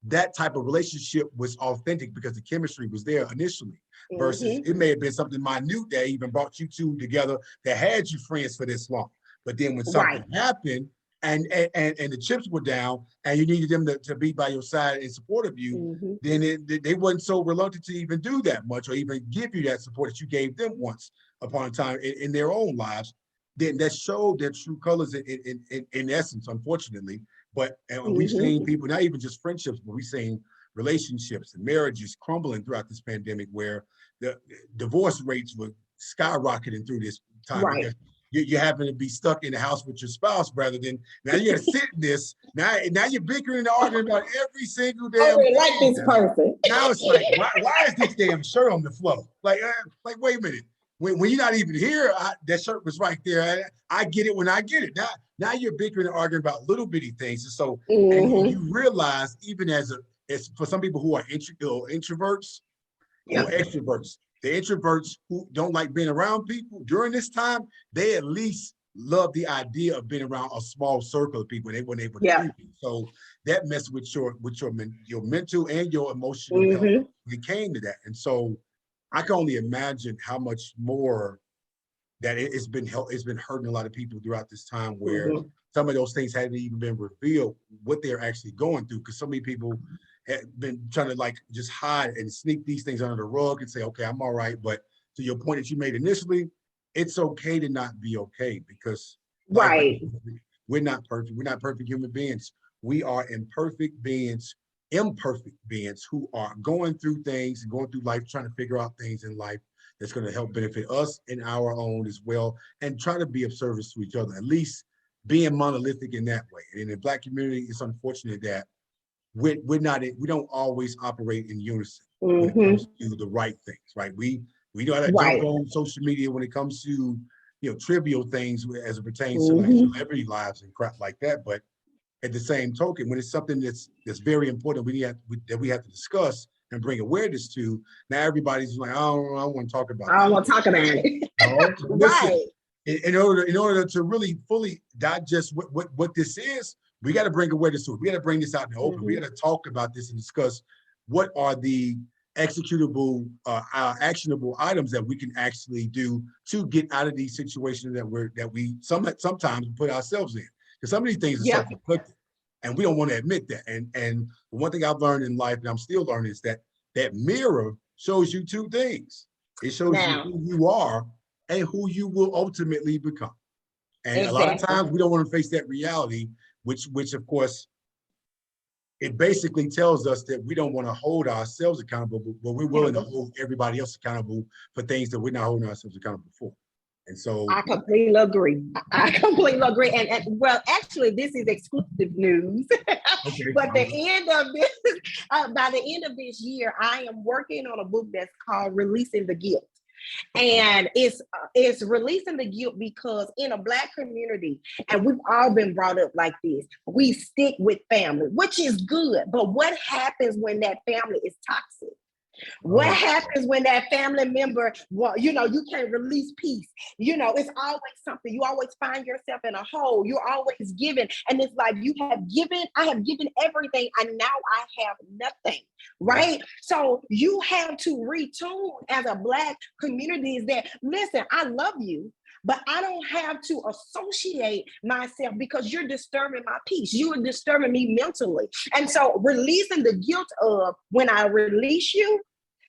that type of relationship was authentic because the chemistry was there initially. Versus it may have been something minute that even brought you two together that had you friends for this long, but then when something happened, and the chips were down and you needed them to be by your side in support of you, then they wasn't so reluctant to even do that much or even give you that support that you gave them once upon a time in their own lives. Then that showed their true colors in essence, unfortunately. But we've seen people, not even just friendships, but we've seen relationships and marriages crumbling throughout this pandemic, where the divorce rates were skyrocketing through this time Right. because you happen to be stuck in the house with your spouse rather than now you got to sit in this. Now you're bickering and arguing about every single damn I like thing. this person. Now it's like, why is this damn shirt on the floor? Like wait a minute. When you're not even here, that shirt was right there. I get it when I get it. Now you're bickering and arguing about little bitty things. And so, and you realize, even as for some people who are introverts or extroverts, the introverts who don't like being around people during this time, they at least love the idea of being around a small circle of people. They weren't able to do it. So that messed with your mental and your emotional health when it came to that. And so I can only imagine how much more that it's been hurting a lot of people throughout this time, where some of those things hadn't even been revealed what they're actually going through, because so many people have been trying to like just hide and sneak these things under the rug and say, okay, I'm all right. But to your point that you made initially, it's okay to not be okay, because we're not perfect. We're not perfect human beings. We are imperfect beings who are going through things and going through life, trying to figure out things in life that's going to help benefit us and our own as well, and try to be of service to each other, at least being monolithic in that way. And in the Black community, it's unfortunate that we don't always operate in unison when it comes to the right things, right? We know how to jump on social media when it comes to trivial things as it pertains to like celebrity lives and crap like that, but at the same token, when it's something that's very important that we have to discuss and bring awareness to, now everybody's like, I don't want to talk about that. I don't want to talk about it. No, listen, in order to really fully digest what this is, we got to bring awareness to it. We got to bring this out in the open. We got to talk about this and discuss what are the executable, actionable items that we can actually do to get out of these situations that we sometimes put ourselves in. Because some of these things are self-inflicted, and we don't want to admit that. And one thing I've learned in life, and I'm still learning, is that mirror shows you two things. It shows you who you are and who you will ultimately become. And a lot of times we don't want to face that reality, which of course, it basically tells us that we don't want to hold ourselves accountable, but we're willing to hold everybody else accountable for things that we're not holding ourselves accountable for. And so I completely agree. And well, actually, this is exclusive news. But the end of this, by the end of this year, I am working on a book that's called Releasing the Guilt. And it's releasing the guilt because in a Black community, and we've all been brought up like this, we stick with family, which is good. But what happens when that family is toxic? What happens when that family member, you can't release peace? It's always something. You always find yourself in a hole. You're always giving. And it's like I have given everything, and now I have nothing, right? So you have to retune as a Black community is that, listen, I love you, but I don't have to associate myself because you're disturbing my peace. You are disturbing me mentally. And so releasing the guilt of when I release you,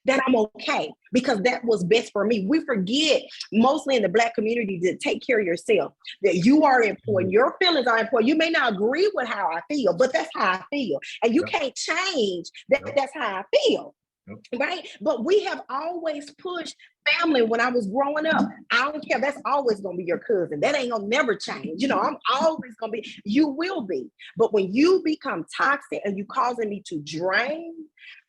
that I'm okay because that was best for me. We forget, mostly in the Black community, to take care of yourself, that you are important. Your feelings are important. You may not agree with how I feel, but that's how I feel. And you can't change that. That's how I feel. Right? But we have always pushed family when I was growing up. I don't care. That's always going to be your cousin. That ain't going to never change. I'm always going to be, you will be. But when you become toxic and you causing me to drain,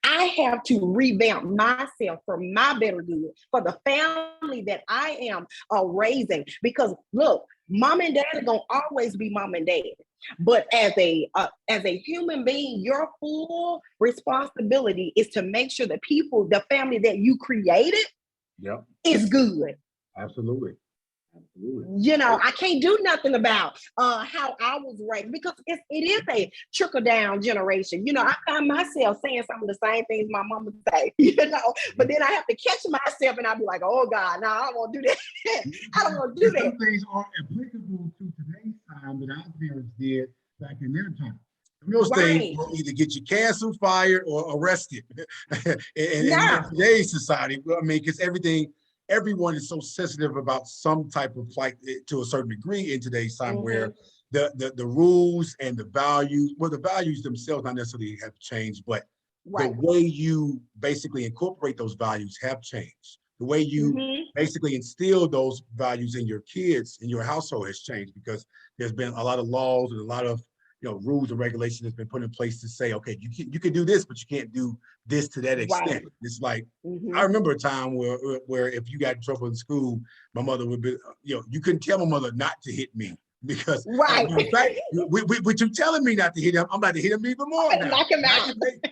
I have to revamp myself for my better good, for the family that I am raising. Because look, mom and dad are going to always be mom and dad. But as a human being, your full responsibility is to make sure the family that you created is good. Absolutely. I can't do nothing about how I was raised because it is a trickle down generation. I find myself saying some of the same things my mama say, but then I have to catch myself and I'll be like, oh God, no, I won't do that. I don't want to do that. Some things aren't applicable to today's time that our parents did back in their time. Those things will either get you canceled, fired, or arrested in today's society. I mean, because everyone is so sensitive about some type of plight to a certain degree in today's time, where the rules and the values themselves not necessarily have changed, but the Right. way you basically incorporate those values have changed. The way you Mm-hmm. basically instill those values in your kids, in your household has changed because there's been a lot of laws and a lot of rules and regulations that's been put in place to say, okay, you can do this, but you can't do this to that Right. extent. It's like I Mm-hmm. remember a time where if you got in trouble in school, my mother would be, you couldn't tell my mother not to hit me because as a Right. matter of fact, what you telling me not to hit him, I'm about to hit him even more now. Knock him Now out.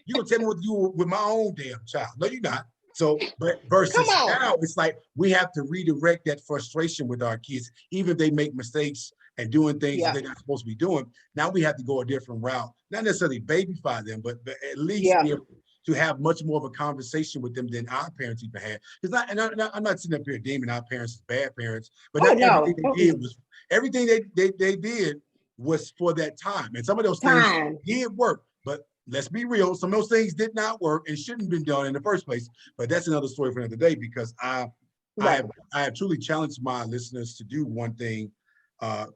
you gonna tell me what to do with my own damn child. No, you're not. So, but Come versus on. now, it's like we have to redirect that frustration with our kids, even if they make mistakes and doing things that Yeah. they're not supposed to be doing. Now we have to go a different route, not necessarily babyfy them, but at least Yeah. be able to have much more of a conversation with them than our parents even had. Because I'm not sitting up here deeming our parents as bad parents, but Oh not everything no. they did Mm-mm. was everything they did was for that time, and some of those things Time. did work, but let's be real, some of those things did not work and shouldn't have been done in the first place. But that's another story for another day because I Right. have I have truly challenged my listeners to do one thing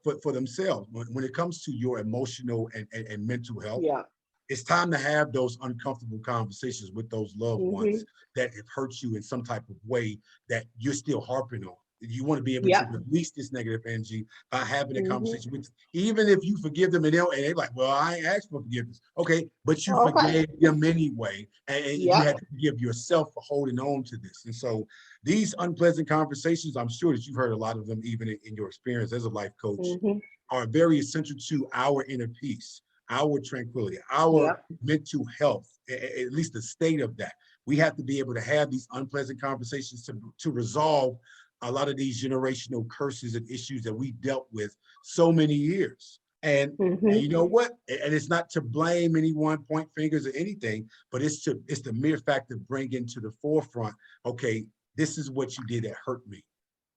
for themselves when it comes to your emotional and mental health. Yeah. It's time to have those uncomfortable conversations with those loved Mm-hmm. ones that have hurt you in some type of way that you're still harping on. You want to be able to Yep. release this negative energy by having a Mm-hmm. conversation with them. Even if you forgive them and they're like, well, I ain't asked for forgiveness. Okay, but you Okay. forgave them anyway. And you Yep. had to forgive yourself for holding on to this. And so these unpleasant conversations, I'm sure that you've heard a lot of them, even in your experience as a life coach, Mm-hmm. are very essential to our inner peace, our tranquility, our Yep. mental health, at least the state of that. We have to be able to have these unpleasant conversations to resolve a lot of these generational curses and issues that we dealt with so many years. And Mm-hmm. you know what? And it's not to blame anyone, point fingers or anything, but it's the mere fact of bringing to the forefront, okay, this is what you did that hurt me.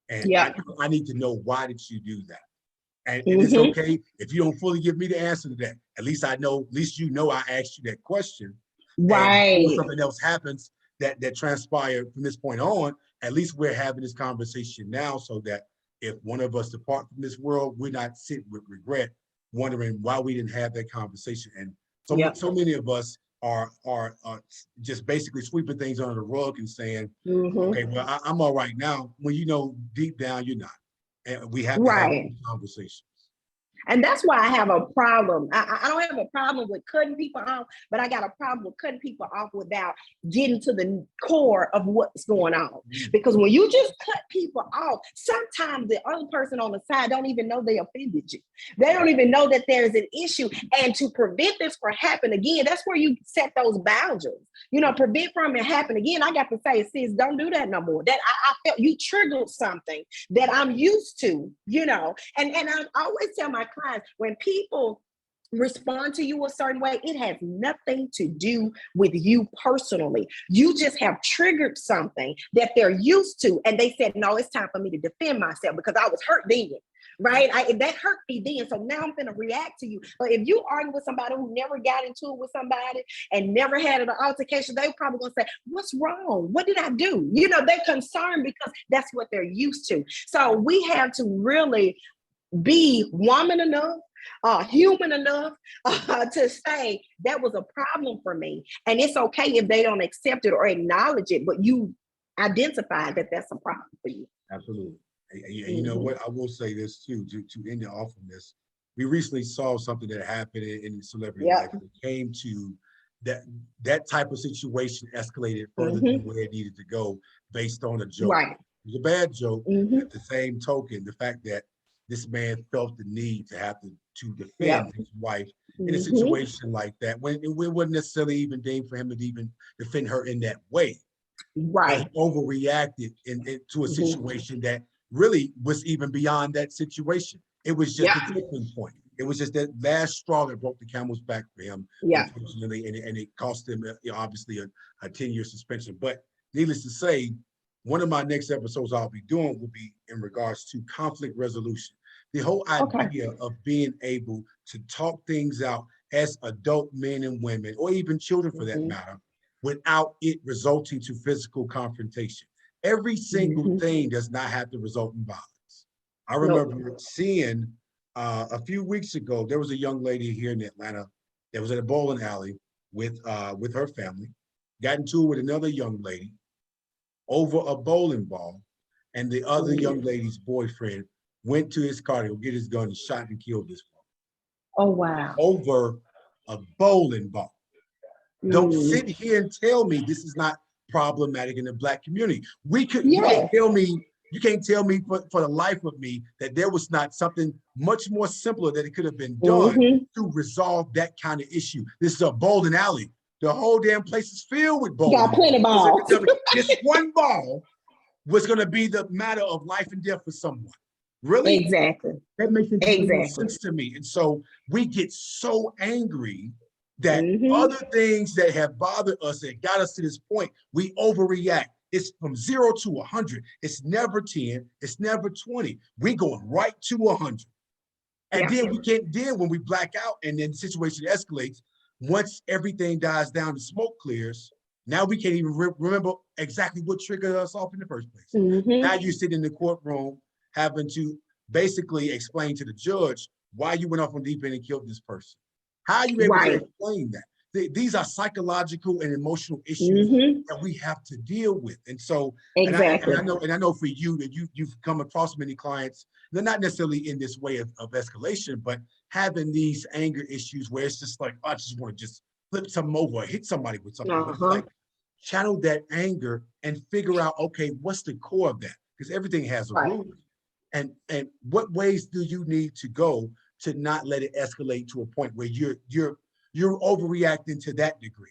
And Yep. I need to know, why did you do that? And it's Mm-hmm. okay if you don't fully give me the answer to that. At least I know, at least I asked you that question. And before Right. something else happens that transpired from this point on, at least we're having this conversation now so that if one of us depart from this world, we're not sitting with regret, wondering why we didn't have that conversation. And Yep. so many of us are just basically sweeping things under the rug and saying, Mm-hmm. okay, well, I'm all right now, when deep down you're not. And we have to have Right. these conversations. And that's why I have a problem. I don't have a problem with cutting people off, but I got a problem with cutting people off without getting to the core of what's going on. Mm. Because when you just cut people off, sometimes the other person on the side don't even know they offended you. They don't even know that there's an issue. And to prevent this from happening again, that's where you set those boundaries. Prevent from it happening again. I got to say, sis, don't do that no more. That I felt you triggered something that I'm used to. And I always tell my clients, when people respond to you a certain way, it has nothing to do with you personally. You just have triggered something that they're used to. And they said, no, it's time for me to defend myself because I was hurt then. Right? That hurt me then. So now I'm going to react to you. But if you argue with somebody who never got into it with somebody and never had an altercation, they're probably going to say, what's wrong? What did I do? They're concerned because that's what they're used to. So we have to really be woman enough, human enough to say that was a problem for me. And it's okay if they don't accept it or acknowledge it, but you identify that that's a problem for you. Absolutely. And you know Mm-hmm. what? I will say this too, to end it off on this. We recently saw something that happened in celebrity Yeah. life. It came to that type of situation escalated further Mm-hmm. than where it needed to go based on a joke. Right. It was a bad joke. Mm-hmm. At the same token, the fact that this man felt the need to have to defend Yep. his wife in a Mm-hmm. situation like that, when it wasn't necessarily even deemed for him to even defend her in that way. But he Right. overreacted to a Mm-hmm. situation that really was even beyond that situation. It was just Yep. a tipping point. It was just that last straw that broke the camel's back for him, Yeah. unfortunately, and it cost him obviously a 10-year suspension. But needless to say, one of my next episodes I'll be doing will be in regards to conflict resolution. The whole Okay. idea of being able to talk things out as adult men and women, or even children for that Mm-hmm. matter, without it resulting to physical confrontation. Every single Mm-hmm. thing does not have to result in violence. I Nope. remember seeing a few weeks ago, there was a young lady here in Atlanta that was at a bowling alley, with her family, got into it with another young lady over a bowling ball, and the other young lady's boyfriend went to his car to go get his gun and shot and killed this woman. Oh, wow. Over a bowling ball. Don't sit here and tell me this is not problematic in the Black community. You can't tell me for the life of me that there was not something much more simpler that it could have been done to resolve that kind of issue. This is a bowling alley. The whole damn place is filled with bowling. Got plenty of balls. This one ball was going to be the matter of life and death for someone. Really? Exactly. That makes no sense to me. And so we get so angry that other things that have bothered us that got us to this point, we overreact. It's from 0 to 100. It's never 10. It's never 20. We going right to 100. And then we can't deal when we black out and then the situation escalates. Once everything dies down, the smoke clears. Now we can't even remember exactly what triggered us off in the first place. Now you sit in the courtroom having to basically explain to the judge why you went off on deep end and killed this person. How are you able to explain that? These are psychological and emotional issues that we have to deal with. And so, and I know for you that you've come across many clients, they're not necessarily in this way of escalation, but having these anger issues where it's just like, I just want to just flip something over or hit somebody with something. Like, channel that anger and figure out, okay, what's the core of that? Because everything has a root. And what ways do you need to go to not let it escalate to a point where you're overreacting to that degree?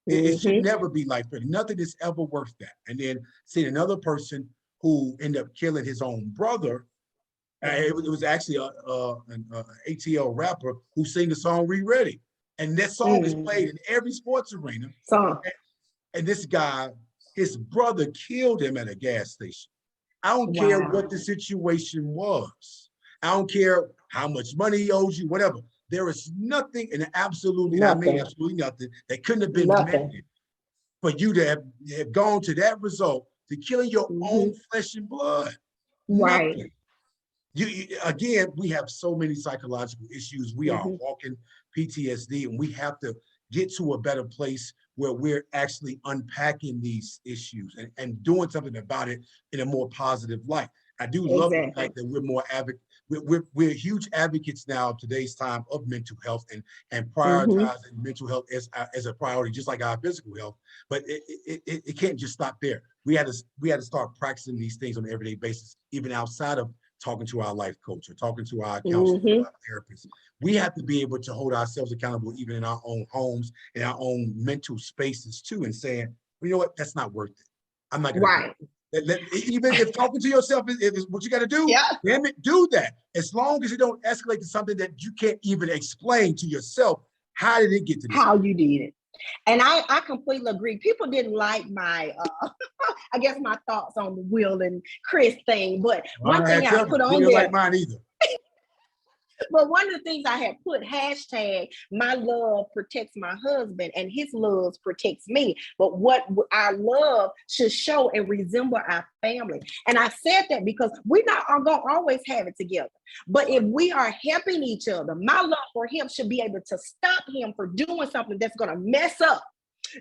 It should never be like that. Nothing is ever worth that. And then seeing another person who ended up killing his own brother. It was actually an ATL rapper who sang the song "Re Ready," and that song is played in every sports arena. And this guy, his brother killed him at a gas station. I don't care what the situation was. I don't care how much money he owes you, whatever. There is nothing, and absolutely, I mean absolutely nothing, that couldn't have been mended for you to have gone to that result, to killing your own flesh and blood. Nothing. Again, we have so many psychological issues. We are walking PTSD, and we have to get to a better place where we're actually unpacking these issues and doing something about it in a more positive light. I do love the fact that we're more we're huge advocates now of today's time of mental health and prioritizing mental health as a priority, just like our physical health. But it can't just stop there. We had to start practicing these things on an everyday basis, even outside of talking to our life coach or talking to our counselor, our therapist. We have to be able to hold ourselves accountable, even in our own homes, in our own mental spaces too, and saying, well, you know what, that's not worth it. I'm not gonna do it. Even if talking to yourself is what you got to do, damn it, do that. As long as it don't escalate to something that you can't even explain to yourself, how did it get to this? How you did it. And I completely agree. People didn't like my, I guess my thoughts on the Will and Chris thing, but one thing I put on there. Like mine either. But one of the things I had put hashtag, my love protects my husband and his love protects me. But what our love should show and resemble our family. And I said that because we're not going to always have it together. But if we are helping each other, my love for him should be able to stop him from doing something that's going to mess up.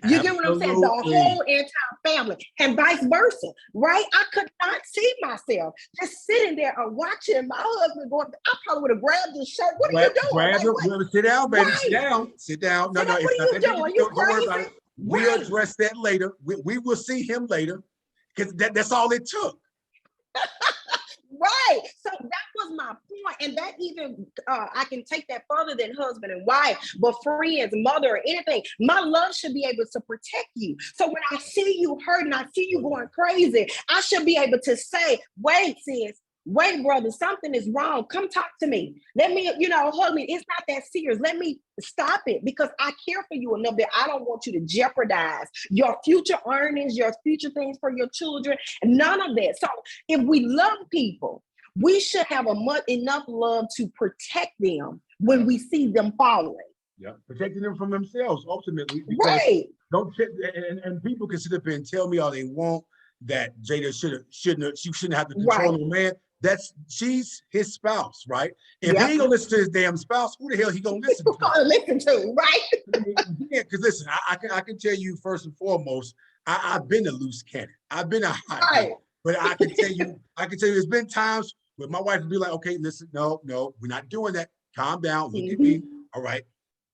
You get what I'm saying? The whole entire family and vice versa, right? I could not see myself just sitting there and watching my husband going. I probably would have grabbed his shirt. What are you doing? Sit down, baby. Sit down. No, what are you doing? You crazy? We'll address that later. We will see him later because that's all it took. Right. So that was my point. And that even, I can take that further than husband and wife, but friends, mother, or anything. My love should be able to protect you. So when I see you hurting, I see you going crazy, I should be able to say, wait, sis, wait, brother, something is wrong. Come talk to me. Let me, hug me. It's not that serious. Let me stop it because I care for you enough that I don't want you to jeopardize your future earnings, your future things for your children, none of that. So if we love people, we should have enough love to protect them when we see them falling. Yeah, protecting them from themselves ultimately. Right. And people can sit up and tell me all they want that Jada shouldn't have to control the man. She's his spouse, right? If he ain't gonna listen to his damn spouse, who the hell he gonna listen to? Listen to, right? Yeah, because listen, I can tell you first and foremost, I've been a loose cannon. I've been a hothead. Right. But I can tell you, there's been times where my wife would be like, okay, listen, no, we're not doing that. Calm down, look at me. All right,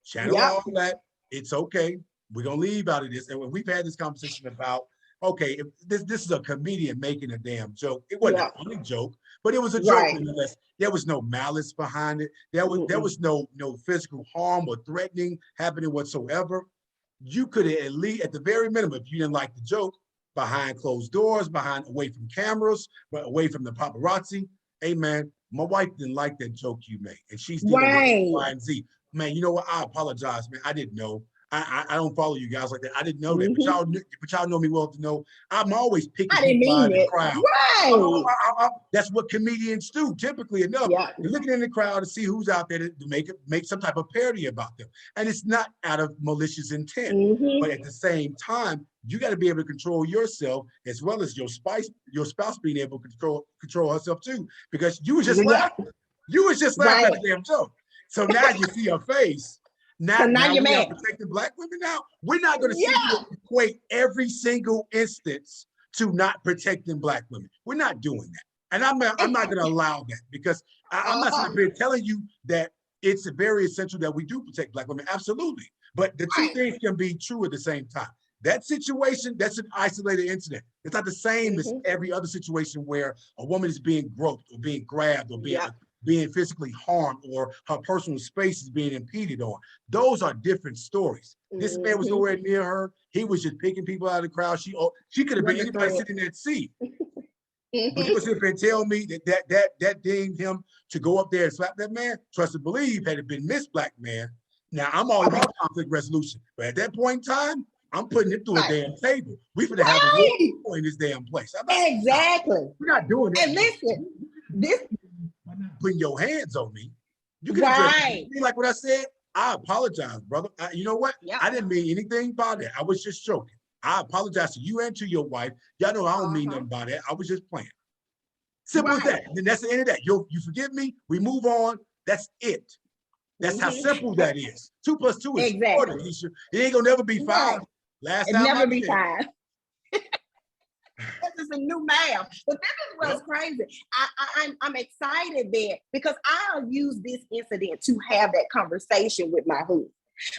channel Yep. all that. It's okay. We're gonna leave out of this. And when we've had this conversation about, okay, if this is a comedian making a damn joke. It wasn't Yep. a funny joke, but it was a joke Right. nonetheless. There was no malice behind it. There was no physical harm or threatening happening whatsoever. You could at least, at the very minimum, if you didn't like the joke, behind closed doors, away from cameras, but away from the paparazzi. Hey man, my wife didn't like that joke you made, and she's dealing with X, Right. Y, and Z. Man, you know what? I apologize, man. I didn't know. I don't follow you guys like that. I didn't know that, but Mm-hmm. y'all know me well to know I'm always picking I didn't people out mean of the it. crowd. Right. That's what comedians do. Typically enough, Yeah. you're looking in the crowd to see who's out there to make some type of parody about them, and it's not out of malicious intent. But Mm-hmm. at the same time, you got to be able to control yourself as well as your spouse being able to control herself too, because you were just Yeah. laughing. You was just laughing at Right. the damn joke. So now you see her face. So Now, now now you're we are mad. protecting Black women now. We're not going to sit here Yeah. and equate every single instance to not protecting Black women. We're not doing that. And I'm not going to allow that, because I'm not sitting Uh-huh. here telling you that it's very essential that we do protect Black women. Absolutely. But the two Right. things can be true at the same time. That situation, that's an isolated incident. It's not the same as Mm-hmm. every other situation where a woman is being groped or being grabbed or Yeah. being physically harmed, or her personal space is being impeded on. Those are different stories. This man was Mm-hmm. nowhere near her. He was just picking people out of the crowd. She could have been What the anybody threat? sitting in that seat. But you Mm-hmm. gonna sit there and tell me that deemed him to go up there and slap that man? Trust and believe, had it been Miss Black Man, now I'm all about conflict resolution. But at that point in time, I'm putting it through a Right. damn table. We finna have a Right. war in this damn place. Exactly. We're not doing that. And listen, this By not putting your hands on me. You can address right. me like what I said. I apologize, brother. You know what? Yep. I didn't mean anything by that. I was just joking. I apologize to you and to your wife. Y'all know I don't mean Uh-huh. nothing by that. I was just playing. Simple as Right. that. Then that's the end of that. You forgive me. We move on. That's it. That's how Mm-hmm. simple that is. 2 plus 2 is 4, Exactly. Nakisha. It ain't gonna never be 5. Right. Last It time I never be checked. time. This is a new math. But this is what's Yep. crazy. I'm excited that because I'll use this incident to have that conversation with my husband.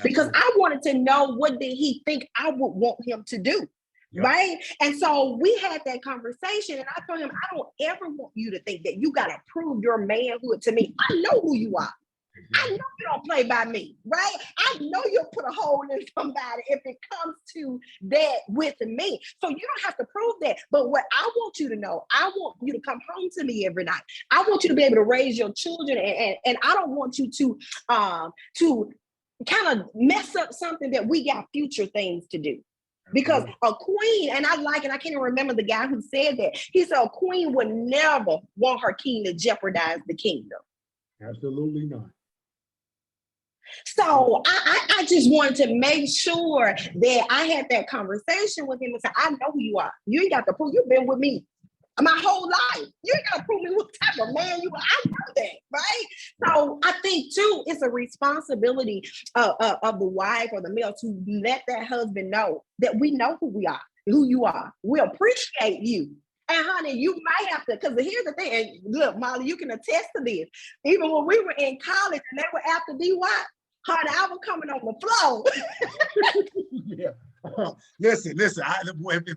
Because Absolutely. I wanted to know what did he think I would want him to do. Yep. Right. And so we had that conversation, and I told him, I don't ever want you to think that you got to prove your manhood to me. I know who you are. I know you don't play by me, right? I know you'll put a hole in somebody if it comes to that with me. So you don't have to prove that. But what I want you to know, I want you to come home to me every night. I want you to be able to raise your children, and I don't want you to kind of mess up something that we got future things to do. Because a queen, and I can't even remember the guy who said that. He said a queen would never want her king to jeopardize the kingdom. Absolutely not. So I just wanted to make sure that I had that conversation with him and say, I know who you are. You ain't got to prove. You've been with me my whole life. You ain't got to prove me what type of man you are. I know that, right? So I think too, it's a responsibility of the wife or the male to let that husband know that we know who you are. We appreciate you. And honey, you might have to, because here's the thing, and look, Molly, you can attest to this. Even when we were in college and they were after DY, honey, I was coming on the floor. Yeah. Listen. If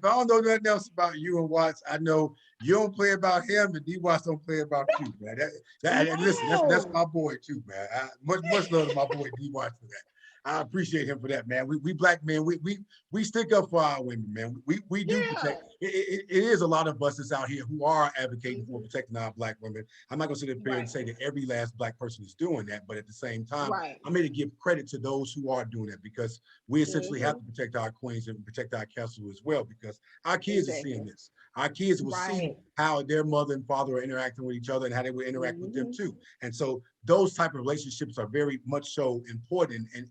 I don't know nothing else about you and Watts, I know you don't play about him, and D Watts don't play about you, man. And listen, that's my boy too, man. Much love to my boy D Watts for that. I appreciate him for that, man. We Black men, we stick up for our women, man. We do protect. It is a lot of us that's out here who are advocating for protecting our Black women. I'm not gonna sit up here and say that every last Black person is doing that, but at the same time, I'm here to give credit to those who are doing that, because we essentially have to protect our queens and protect our castle as well, because our kids are seeing this. Our kids will see how their mother and father are interacting with each other and how they will interact with them too. And so those type of relationships are very much so important and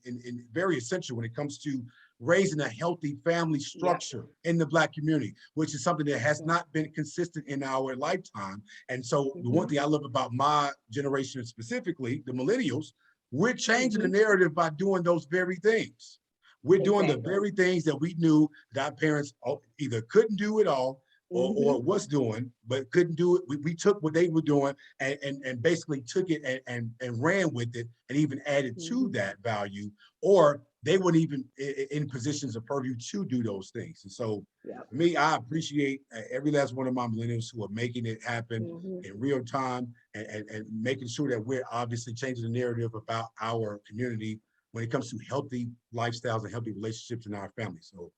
very essential when it comes to raising a healthy family structure in the Black community, which is something that has not been consistent in our lifetime. And so the one thing I love about my generation specifically, the millennials, we're changing the narrative by doing those very things. We're doing the very things that we knew that our parents either couldn't do at all or was doing, but couldn't do it. We took what they were doing and basically took it and ran with it and even added to that value, or they weren't even in positions of purview to do those things. And so for me, I appreciate every last one of my millennials who are making it happen in real time and making sure that we're obviously changing the narrative about our community when it comes to healthy lifestyles and healthy relationships in our family. So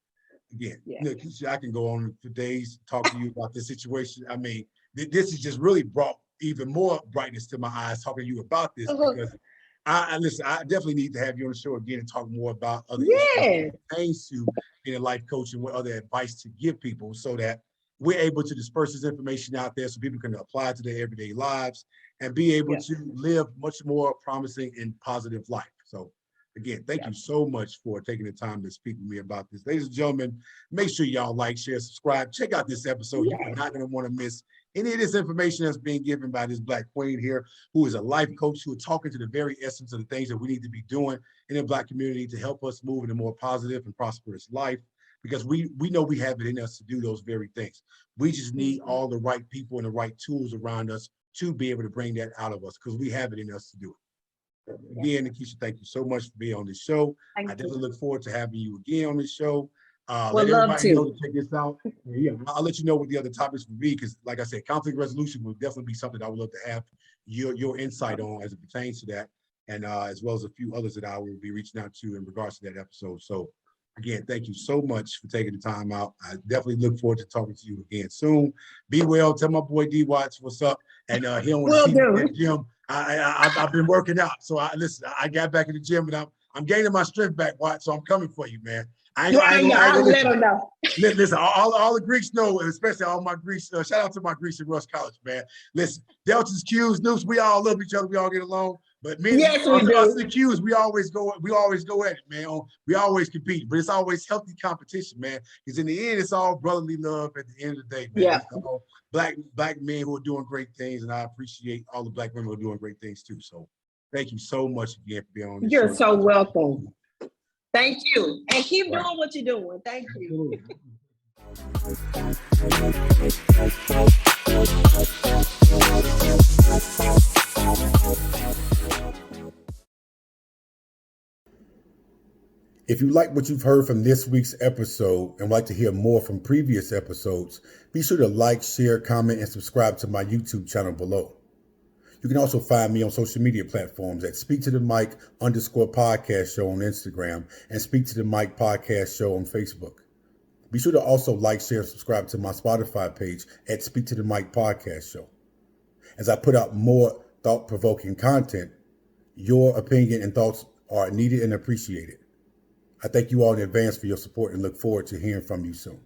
again, Nakisha, I can go on for days talking to you about this situation. I mean, this has just really brought even more brightness to my eyes talking to you about this because I listen, I definitely need to have you on the show again and talk more about other issues that pertains to being a life coach and what other advice to give people so that we're able to disperse this information out there so people can apply it to their everyday lives and be able to live much more promising and positive life. So again, thank you so much for taking the time to speak with me about this. Ladies and gentlemen, make sure y'all like, share, subscribe. Check out this episode. You are not going to want to miss any of this information that's being given by this Black queen here, who is a life coach, who is talking to the very essence of the things that we need to be doing in the Black community to help us move in a more positive and prosperous life, because we know we have it in us to do those very things. We just need all the right people and the right tools around us to be able to bring that out of us, because we have it in us to do it. Again, Nakisha, thank you so much for being on this show. I definitely look forward to having you again on this show. Let everybody know to check this out. I'll let you know what the other topics will be, because like I said, conflict resolution will definitely be something I would love to have your insight on as it pertains to that, and as well as a few others that I will be reaching out to in regards to that episode. So again, thank you so much for taking the time out. I definitely look forward to talking to you again soon. Be well. Tell my boy D Watts what's up, and he don't want to see me at the gym. I've been working out, so I got back in the gym, and I'm gaining my strength back, Watts. So I'm coming for you, man. I'll let him know. Listen, all the Greeks know, and especially all my Greeks. Shout out to my Greeks at Rush College, man. Listen, Deltas, Qs, Noops, we all love each other. We all get along. But me, us the Qs, we always go at it, man. We always compete, but it's always healthy competition, man. Because in the end, it's all brotherly love at the end of the day, man. It's all black men who are doing great things, and I appreciate all the Black women who are doing great things too. So thank you so much again for being on this show. You're so welcome. Thank you. And keep doing what you're doing. Thank you. If you like what you've heard from this week's episode and would like to hear more from previous episodes, be sure to like, share, comment, and subscribe to my YouTube channel below. You can also find me on social media platforms at Speak to the Mic _podcast show on Instagram and Speak to the Mic podcast show on Facebook. Be sure to also like, share, and subscribe to my Spotify page at Speak to the Mic podcast show. As I put out more thought-provoking content, your opinion and thoughts are needed and appreciated. I thank you all in advance for your support and look forward to hearing from you soon.